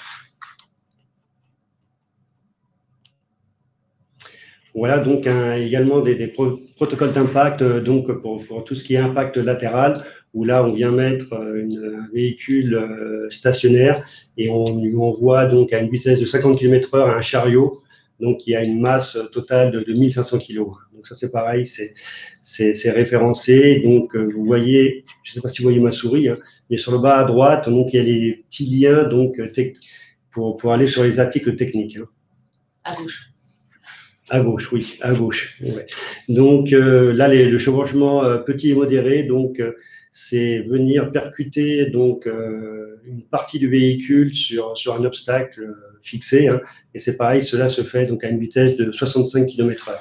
Voilà donc également des protocoles d'impact donc pour tout ce qui est impact latéral, où là on vient mettre un véhicule stationnaire et on lui envoie donc à une vitesse de 50 km/h un chariot, donc qui a une masse totale de 1500 kg. Donc ça c'est pareil, c'est référencé. Donc vous voyez, je ne sais pas si vous voyez ma souris, hein, mais sur le bas à droite, donc il y a les petits liens donc pour aller sur les articles techniques. Hein. À gauche. À gauche, oui, à gauche. Ouais. Donc là, le chevauchement petit et modéré, donc c'est venir percuter donc une partie du véhicule sur un obstacle fixé, hein, et c'est pareil, cela se fait donc à une vitesse de 65 km/h.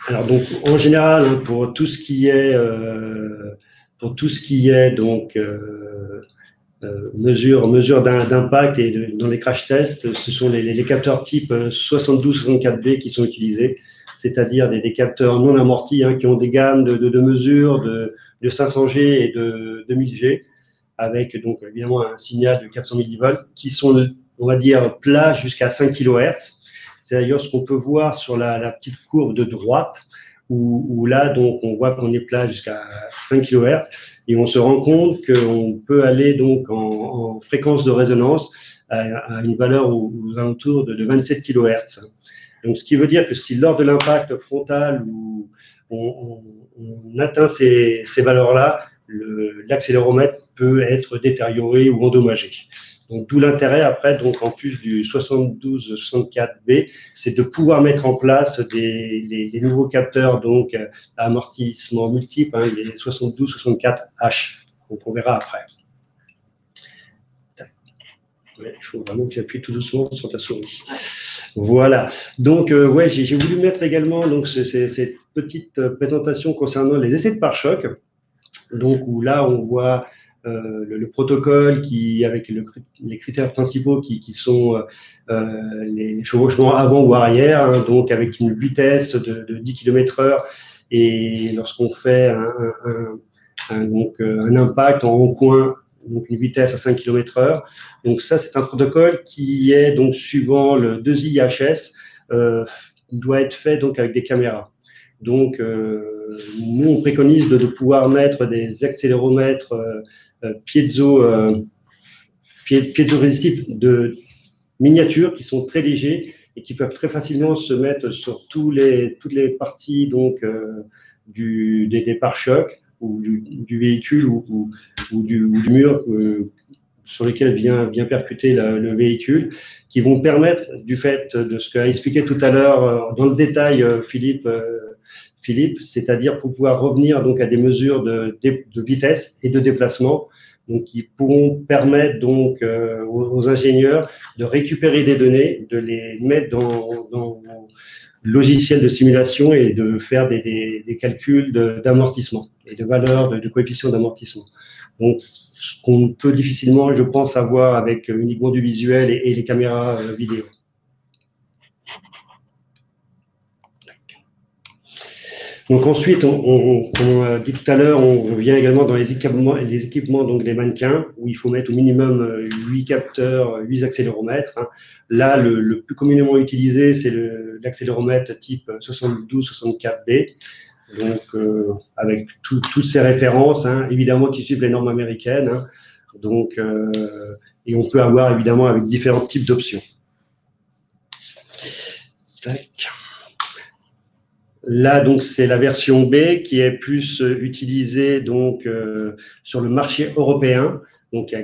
Alors donc en général, hein, pour tout ce qui est donc mesure d'impact et dans les crash tests, ce sont les capteurs type 72-64B qui sont utilisés, c'est-à-dire des capteurs non amortis hein, qui ont des gammes de mesures de 500G et de 1000G, avec donc évidemment un signal de 400 millivolts qui sont, on va dire, plats jusqu'à 5 kHz. C'est d'ailleurs ce qu'on peut voir sur la petite courbe de droite, où là, donc, on voit qu'on est plat jusqu'à 5 kHz. Et on se rend compte qu'on peut aller donc en fréquence de résonance à une valeur aux alentours de 27 kHz. Donc, ce qui veut dire que si lors de l'impact frontal où on atteint ces valeurs-là, l'accéléromètre peut être détérioré ou endommagé. Donc, d'où l'intérêt après, donc en plus du 72-64B, c'est de pouvoir mettre en place des nouveaux capteurs donc à amortissement multiple, hein, les 72-64H, qu'on verra après. Ouais, il faut vraiment que j'appuie tout doucement sur ta souris. Voilà. Donc, ouais, j'ai voulu mettre également donc cette petite présentation concernant les essais de pare-choc. Donc, où là, on voit le protocole avec les critères principaux qui sont les chevauchements avant ou arrière, hein, donc avec une vitesse de 10 km/h, et lorsqu'on fait un impact en rond coin, donc une vitesse à 5 km/h. Donc ça, c'est un protocole qui est donc suivant le 2IHS, doit être fait donc avec des caméras. Donc nous, on préconise de pouvoir mettre des accéléromètres piezorésistibles miniatures qui sont très légers et qui peuvent très facilement se mettre sur toutes les parties donc, des pare-chocs ou du véhicule ou du mur sur lequel vient percuter le véhicule, qui vont permettre, du fait de ce qu'a expliqué tout à l'heure dans le détail Philippe, c'est-à-dire pour pouvoir revenir donc à des mesures de vitesse et de déplacement, donc qui pourront permettre donc aux ingénieurs de récupérer des données, de les mettre dans le logiciel de simulation et de faire des calculs d'amortissement et de valeurs de coefficient d'amortissement. Donc, ce qu'on peut difficilement, je pense, avoir avec uniquement du visuel et les caméras vidéo. Donc ensuite, comme on a dit tout à l'heure, on vient également dans les équipements donc des mannequins, où il faut mettre au minimum 8 capteurs, 8 accéléromètres. Hein. Là, le plus communément utilisé, c'est l'accéléromètre type 72-64B, donc avec toutes ces références, hein, évidemment qui suivent les normes américaines. Hein. Donc, et on peut avoir évidemment avec différents types d'options. Tac. Là, donc, c'est la version B qui est plus utilisée donc sur le marché européen, donc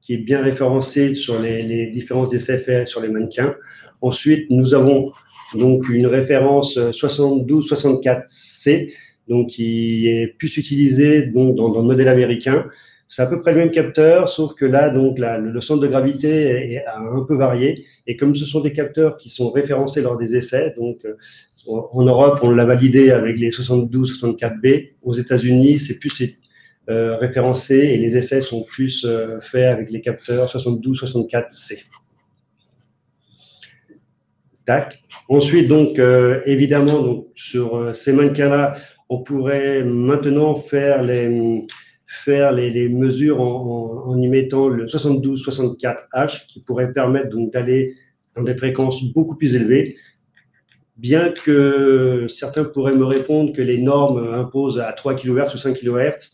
qui est bien référencée sur les différents essais faits sur les mannequins. Ensuite, nous avons donc une référence 72-64C, donc qui est plus utilisée donc dans le modèle américain. C'est à peu près le même capteur, sauf que là, donc, le centre de gravité a un peu varié. Et comme ce sont des capteurs qui sont référencés lors des essais, donc en Europe, on l'a validé avec les 72-64B. Aux États-Unis, c'est plus référencé et les essais sont plus faits avec les capteurs 72-64C. Tac. Ensuite, donc, évidemment, donc, sur ces mannequins-là, on pourrait maintenant faire les mesures en y mettant le 72-64H qui pourrait permettre donc d'aller dans des fréquences beaucoup plus élevées. Bien que certains pourraient me répondre que les normes imposent à 3 kHz ou 5 kHz,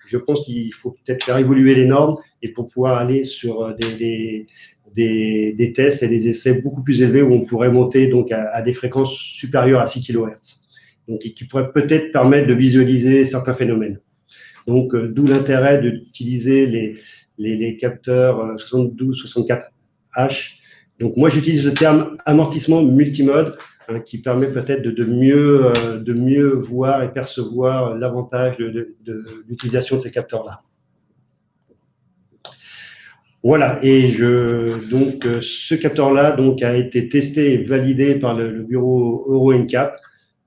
je pense qu'il faut peut-être faire évoluer les normes et pour pouvoir aller sur des tests et des essais beaucoup plus élevés où on pourrait monter donc à des fréquences supérieures à 6 kHz. Donc, qui pourrait peut-être permettre de visualiser certains phénomènes. Donc, d'où l'intérêt d'utiliser les capteurs 72-64H. Donc, moi, j'utilise le terme amortissement multimode, hein, qui permet peut-être de mieux voir et percevoir l'avantage de l'utilisation de ces capteurs-là. Voilà, et donc ce capteur-là donc a été testé et validé par le bureau Euro NCAP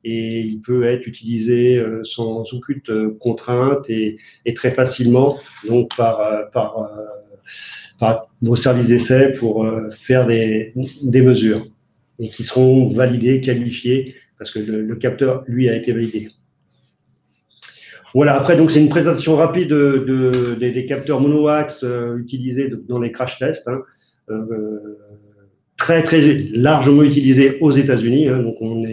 et il peut être utilisé sans aucune contrainte et très facilement donc par vos services d'essai pour faire des mesures et qui seront validés, qualifiés parce que le capteur lui a été validé. Voilà, après, donc c'est une présentation rapide des capteurs monoaxe utilisés dans les crash tests, hein, très largement utilisés aux États-Unis. Hein, donc on a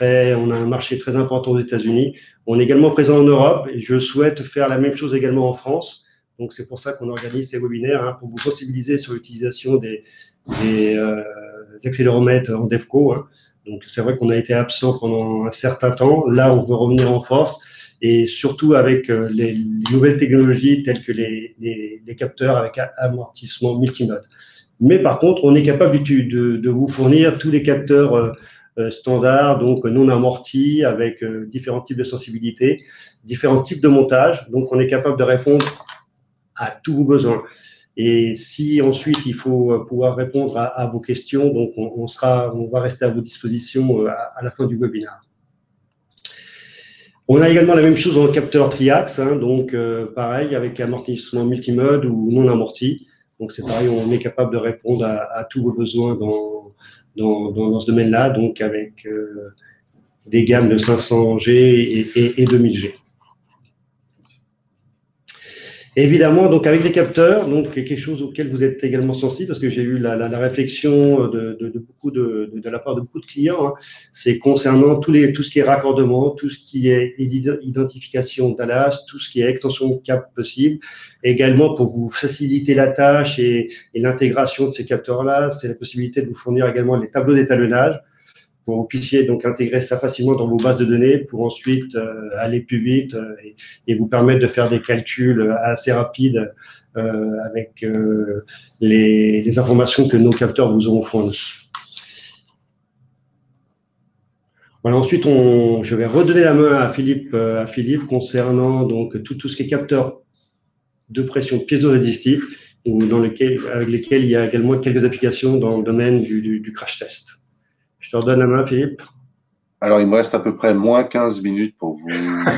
un marché très important aux États-Unis. On est également présent en Europe et je souhaite faire la même chose également en France. Donc c'est pour ça qu'on organise ces webinaires, hein, pour vous sensibiliser sur l'utilisation des accéléromètres en DEFCO. Hein. Donc c'est vrai qu'on a été absent pendant un certain temps. Là, on veut revenir en force. Et surtout avec les nouvelles technologies telles que les capteurs avec amortissement multimode. Mais par contre, on est capable de vous fournir tous les capteurs standards, donc non amortis, avec différents types de sensibilité, différents types de montage. Donc, on est capable de répondre à tous vos besoins. Et si ensuite il faut pouvoir répondre à vos questions, donc on va rester à vos dispositions à la fin du webinaire. On a également la même chose dans le capteur triaxe, hein, donc pareil avec amortissement multimode ou non amorti. Donc c'est pareil, on est capable de répondre à tous vos besoins dans ce domaine-là, donc avec des gammes de 500G et 2000G. Évidemment, donc avec les capteurs, donc quelque chose auquel vous êtes également sensible, parce que j'ai eu la réflexion de la part de beaucoup de clients, hein, c'est concernant tout ce qui est raccordement, tout ce qui est identification d'ALAS, tout ce qui est extension de câble possible. Également, pour vous faciliter la tâche et l'intégration de ces capteurs-là, c'est la possibilité de vous fournir également les tableaux d'étalonnage pour que vous puissiez donc intégrer ça facilement dans vos bases de données pour ensuite aller plus vite et vous permettre de faire des calculs assez rapides avec les informations que nos capteurs vous auront fournies. Voilà, ensuite, je vais redonner la main à Philippe concernant donc tout ce qui est capteur de pression piézo-résistif avec lesquels il y a également quelques applications dans le domaine du crash test. Je te redonne la main, Philippe. Alors, il me reste à peu près moins 15 minutes pour vous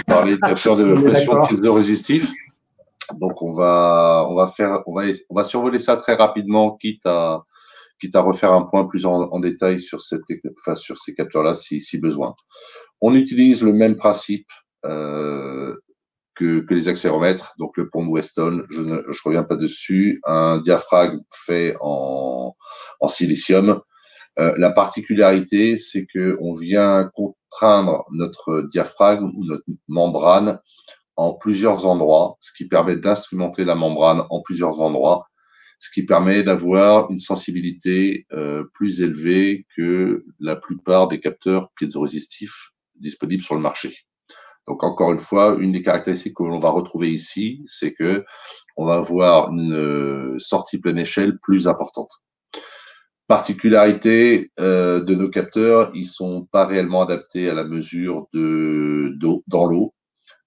parler de capteurs de pression piézo-résistif. Donc, on va survoler ça très rapidement, quitte à refaire un point plus en détail sur ces capteurs-là si besoin. On utilise le même principe que les accéléromètres, donc le pont de Weston, je reviens pas dessus, un diaphragme fait en silicium. La particularité, c'est que on vient contraindre notre diaphragme ou notre membrane en plusieurs endroits, ce qui permet d'instrumenter la membrane en plusieurs endroits, ce qui permet d'avoir une sensibilité plus élevée que la plupart des capteurs piézorésistifs disponibles sur le marché. Donc, encore une fois, une des caractéristiques que l'on va retrouver ici, c'est que on va avoir une sortie pleine échelle plus importante. Particularité de nos capteurs, ils sont pas réellement adaptés à la mesure d'eau dans l'eau.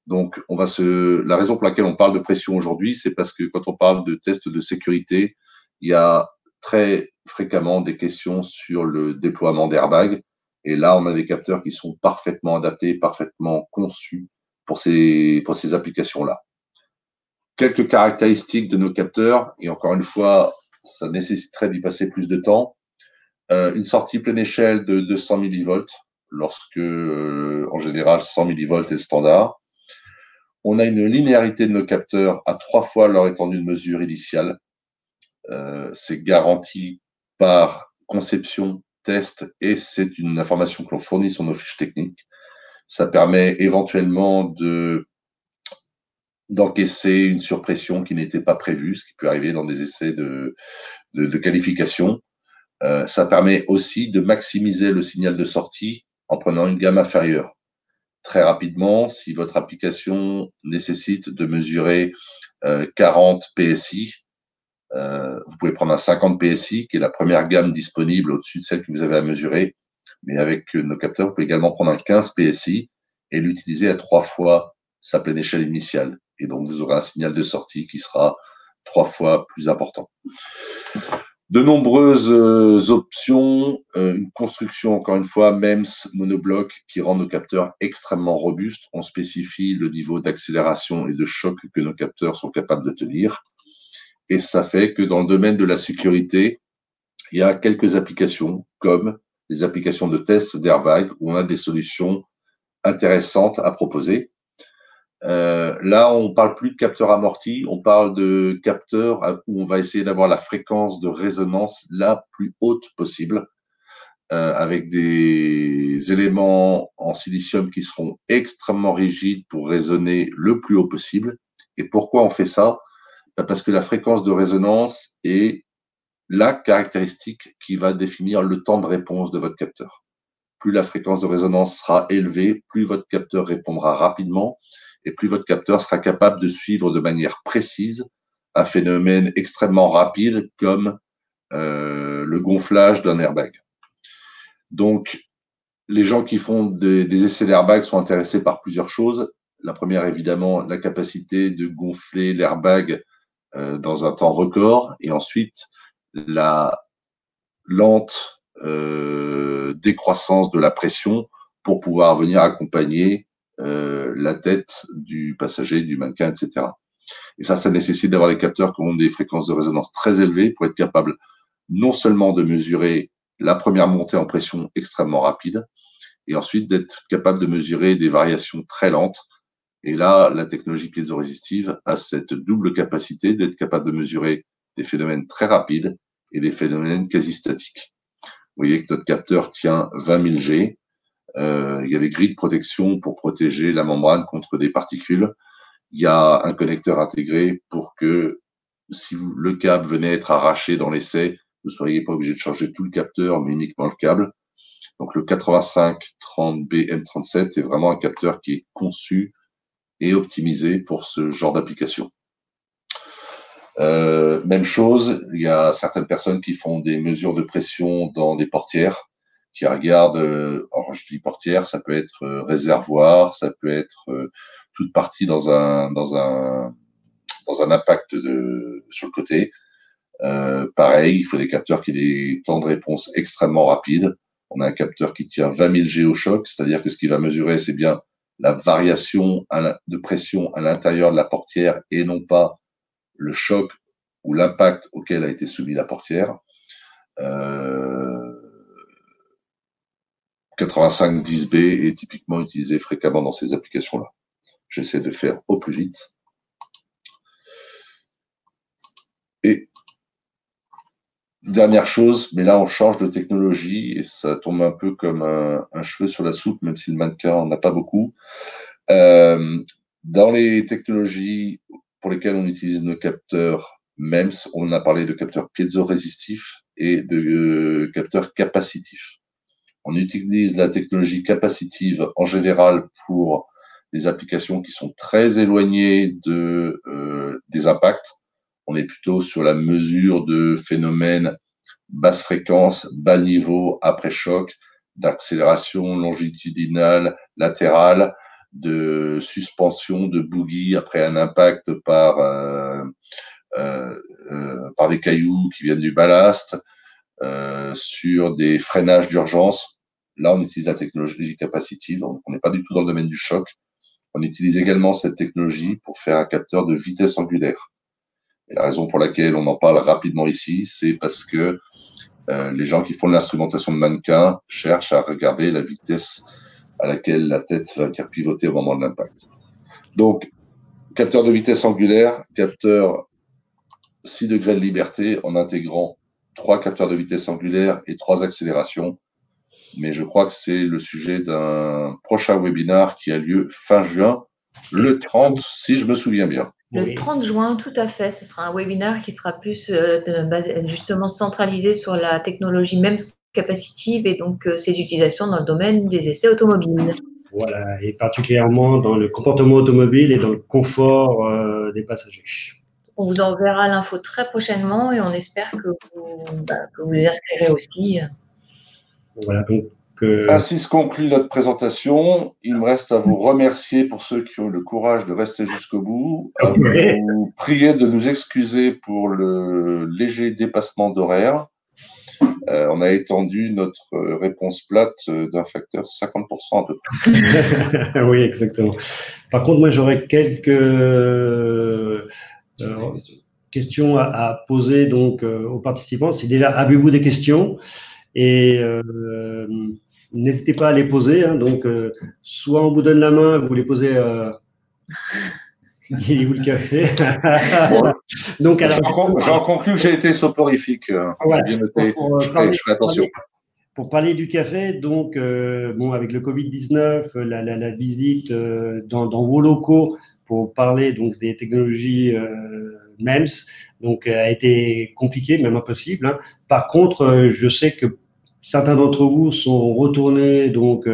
Donc, la raison pour laquelle on parle de pression aujourd'hui, c'est parce que quand on parle de tests de sécurité, il y a très fréquemment des questions sur le déploiement d'airbags. Et là, on a des capteurs qui sont parfaitement adaptés, parfaitement conçus pour ces applications-là. Quelques caractéristiques de nos capteurs, et encore une fois, ça nécessiterait d'y passer plus de temps. Une sortie pleine échelle de 200 millivolts, lorsque, en général, 100 millivolts est le standard. On a une linéarité de nos capteurs à 3 fois leur étendue de mesure initiale. C'est garanti par conception, test, et c'est une information que l'on fournit sur nos fiches techniques. Ça permet éventuellement d'encaisser une surpression qui n'était pas prévue, ce qui peut arriver dans des essais de qualification. Ça permet aussi de maximiser le signal de sortie en prenant une gamme inférieure. Très rapidement, si votre application nécessite de mesurer 40 PSI, vous pouvez prendre un 50 PSI, qui est la première gamme disponible au-dessus de celle que vous avez à mesurer. Mais avec nos capteurs, vous pouvez également prendre un 15 PSI et l'utiliser à 3 fois sa pleine échelle initiale. Et donc, vous aurez un signal de sortie qui sera 3 fois plus important. De nombreuses options, une construction, encore une fois, MEMS, monobloc, qui rend nos capteurs extrêmement robustes. On spécifie le niveau d'accélération et de choc que nos capteurs sont capables de tenir. Et ça fait que dans le domaine de la sécurité, il y a quelques applications, comme les applications de test d'airbag, où on a des solutions intéressantes à proposer. Là, on parle plus de capteurs amortis, on parle de capteurs où on va essayer d'avoir la fréquence de résonance la plus haute possible, avec des éléments en silicium qui seront extrêmement rigides pour résonner le plus haut possible. Et pourquoi on fait ça? Parce que la fréquence de résonance est la caractéristique qui va définir le temps de réponse de votre capteur. Plus la fréquence de résonance sera élevée, plus votre capteur répondra rapidement et plus votre capteur sera capable de suivre de manière précise un phénomène extrêmement rapide comme le gonflage d'un airbag. Donc, les gens qui font des essais d'airbag sont intéressés par plusieurs choses. La première, évidemment, la capacité de gonfler l'airbag dans un temps record, et ensuite la lente décroissance de la pression pour pouvoir venir accompagner la tête du passager, du mannequin, etc. Et ça nécessite d'avoir des capteurs qui ont des fréquences de résonance très élevées pour être capables non seulement de mesurer la première montée en pression extrêmement rapide, et ensuite d'être capable de mesurer des variations très lentes Et là, la technologie piézorésistive a cette double capacité d'être capable de mesurer des phénomènes très rapides et des phénomènes quasi statiques. Vous voyez que notre capteur tient 20 000 G. Il y a des grilles de protection pour protéger la membrane contre des particules. Il y a un connecteur intégré pour que si le câble venait à être arraché dans l'essai, vous ne soyez pas obligé de changer tout le capteur, mais uniquement le câble. Donc le 8530B M37 est vraiment un capteur qui est conçu et optimisé pour ce genre d'application. Même chose, il y a certaines personnes qui font des mesures de pression dans des portières, qui regardent, alors je dis portière, ça peut être réservoir, ça peut être toute partie dans un impact sur le côté. Pareil, il faut des capteurs qui aient des temps de réponse extrêmement rapides. On a un capteur qui tient 20 000 G au choc, c'est-à-dire que ce qu'il va mesurer, c'est bien la variation de pression à l'intérieur de la portière et non pas le choc ou l'impact auquel a été soumis la portière. 8510B est typiquement utilisé fréquemment dans ces applications-là. J'essaie de faire au plus vite. Et dernière chose, mais là on change de technologie et ça tombe un peu comme un cheveu sur la soupe, même si le mannequin n'en a pas beaucoup. Dans les technologies pour lesquelles on utilise nos capteurs MEMS, on a parlé de capteurs piézorésistifs et de capteurs capacitifs. On utilise la technologie capacitive en général pour des applications qui sont très éloignées des impacts. On est plutôt sur la mesure de phénomènes basse fréquence, bas niveau, après choc, d'accélération longitudinale, latérale, de suspension, de boogie après un impact par des cailloux qui viennent du ballast, sur des freinages d'urgence. Là, on utilise la technologie capacitive. On n'est pas du tout dans le domaine du choc. On utilise également cette technologie pour faire un capteur de vitesse angulaire. Et la raison pour laquelle on en parle rapidement ici, c'est parce que les gens qui font de l'instrumentation de mannequins cherchent à regarder la vitesse à laquelle la tête va pivoter au moment de l'impact. Donc, capteur de vitesse angulaire, capteur 6 degrés de liberté en intégrant 3 capteurs de vitesse angulaire et 3 accélérations. Mais je crois que c'est le sujet d'un prochain webinaire qui a lieu fin juin, le 30, si je me souviens bien. Le 30 juin, tout à fait. Ce sera un webinaire qui sera plus justement centralisé sur la technologie MEMS capacitive et donc ses utilisations dans le domaine des essais automobiles. Voilà, et particulièrement dans le comportement automobile et dans le confort des passagers. On vous enverra l'info très prochainement et on espère que vous les inscrirez aussi. Voilà, donc, ainsi se conclut notre présentation. Il me reste à vous remercier pour ceux qui ont le courage de rester jusqu'au bout, à vous prier de nous excuser pour le léger dépassement d'horaire. On a étendu notre réponse plate d'un facteur 50% à peu près. Oui, exactement. Par contre, moi, j'aurais quelques questions à poser donc, aux participants. C'est déjà, avez-vous des questions? Et n'hésitez pas à les poser. Hein, donc, soit on vous donne la main, vous les posez. Il est où le café? Bon, donc, j'en conclus que j'ai été soporifique. Voilà, bien noté. Je ferai attention. Pour parler du café, donc, bon, avec le Covid-19, la visite dans vos locaux pour parler donc des technologies MEMS, donc a été compliquée, même impossible. Hein. Par contre, je sais que certains d'entre vous sont retournés donc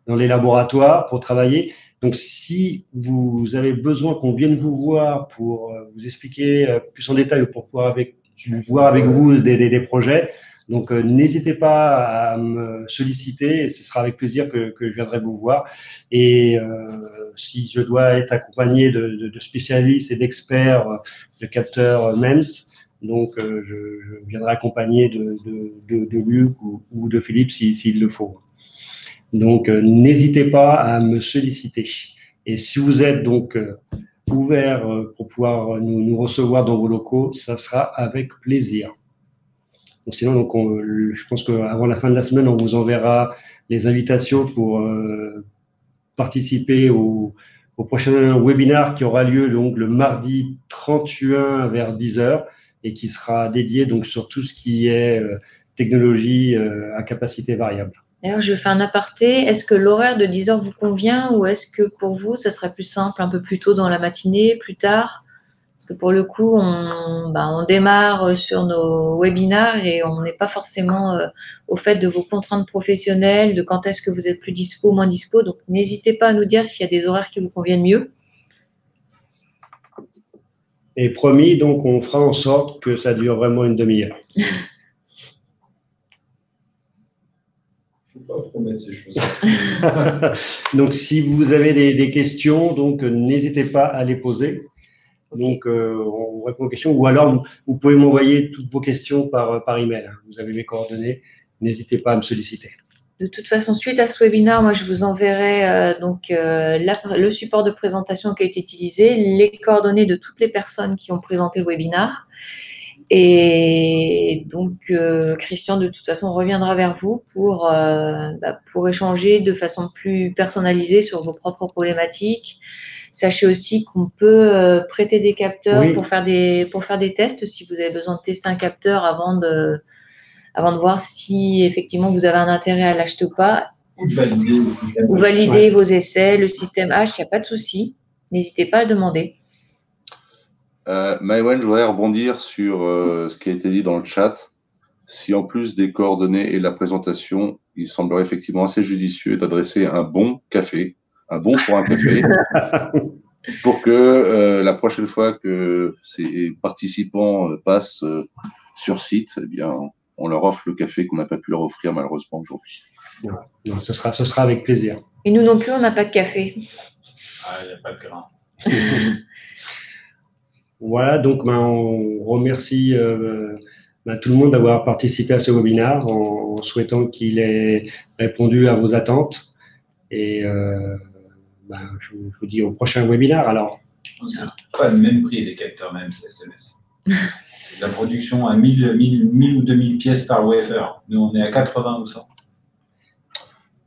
dans les laboratoires pour travailler. Donc, si vous avez besoin qu'on vienne vous voir pour vous expliquer plus en détail ou pour pouvoir voir avec vous des projets, donc n'hésitez pas à me solliciter et ce sera avec plaisir que je viendrai vous voir. Et si je dois être accompagné de spécialistes et d'experts de capteurs MEMS, donc je viendrai accompagné de Luc ou de Philippe s'il le faut. Donc, n'hésitez pas à me solliciter. Et si vous êtes donc ouvert pour pouvoir nous recevoir dans vos locaux, ça sera avec plaisir. Donc, sinon, donc je pense qu'avant la fin de la semaine, on vous enverra les invitations pour participer au au prochain webinaire qui aura lieu donc le mardi 30 juin vers 10 heures et qui sera dédié donc sur tout ce qui est technologie à capacité variable. D'ailleurs, je fais un aparté. Est-ce que l'horaire de 10 heures vous convient ou est-ce que pour vous, ça serait plus simple un peu plus tôt dans la matinée, plus tard? Parce que pour le coup, on démarre sur nos webinaires et on n'est pas forcément au fait de vos contraintes professionnelles, de quand est-ce que vous êtes plus dispo, moins dispo. Donc, n'hésitez pas à nous dire s'il y a des horaires qui vous conviennent mieux. Et promis, donc, on fera en sorte que ça dure vraiment une demi-heure. Faut pas promettre ces choses. Donc, si vous avez des questions, donc n'hésitez pas à les poser. Donc, on répond aux questions. Ou alors, vous pouvez m'envoyer toutes vos questions par email. Vous avez mes coordonnées. N'hésitez pas à me solliciter. De toute façon, suite à ce webinaire, moi, je vous enverrai le support de présentation qui a été utilisé, les coordonnées de toutes les personnes qui ont présenté le webinaire. Et donc, Christian, de toute façon, reviendra vers vous pour échanger de façon plus personnalisée sur vos propres problématiques. Sachez aussi qu'on peut prêter des capteurs pour faire des tests si vous avez besoin de tester un capteur avant de voir si effectivement vous avez un intérêt à l'acheter ou pas. Ou de valider vos essais, le système H, il n'y a pas de souci. N'hésitez pas à demander. Maëwen, je voudrais rebondir sur ce qui a été dit dans le chat. Si en plus des coordonnées et de la présentation, il semblerait effectivement assez judicieux d'adresser un bon café, un bon pour un café, pour que la prochaine fois que ces participants passent sur site, eh bien, on leur offre le café qu'on n'a pas pu leur offrir malheureusement aujourd'hui. Non, ce sera avec plaisir. Et nous non plus, on n'a pas de café. Ah, il n'y a pas de grain. Voilà, donc on remercie tout le monde d'avoir participé à ce webinaire en souhaitant qu'il ait répondu à vos attentes. Et je vous dis au prochain webinaire alors. C'est pas le même prix les capteurs, même c'est SMS. C'est de la production à 1000 ou 2000 pièces par wafer. Nous, on est à 80 ou 100.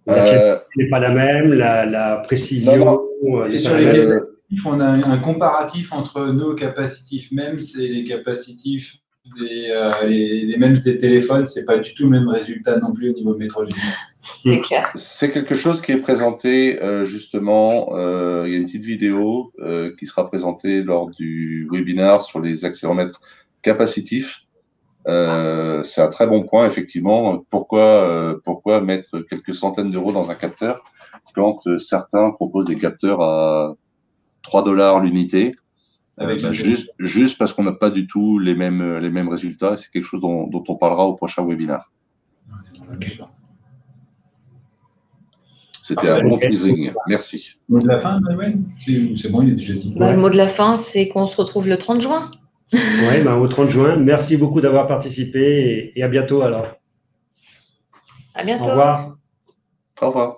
La fiabilité n'est pas la même, la précision et sur les capacitifs, on a un comparatif entre nos capacitifs MEMS et les capacitifs les MEMS des téléphones. C'est pas du tout le même résultat non plus au niveau métrologique. C'est clair. C'est quelque chose qui est présenté justement, il y a une petite vidéo qui sera présentée lors du webinaire sur les accéléromètres capacitifs. C'est un très bon point, effectivement. Pourquoi mettre quelques centaines d'euros dans un capteur quand certains proposent des capteurs à 3 $ l'unité, juste parce qu'on n'a pas du tout les mêmes résultats. C'est quelque chose dont on parlera au prochain webinaire. C'était un bon teasing. Merci. Le mot de la fin, Manuel? C'est bon, il est déjà dit. Le mot de la fin, c'est qu'on se retrouve le 30 juin. Oui, au 30 juin. Merci beaucoup d'avoir participé et à bientôt alors. À bientôt. Au revoir. Au revoir.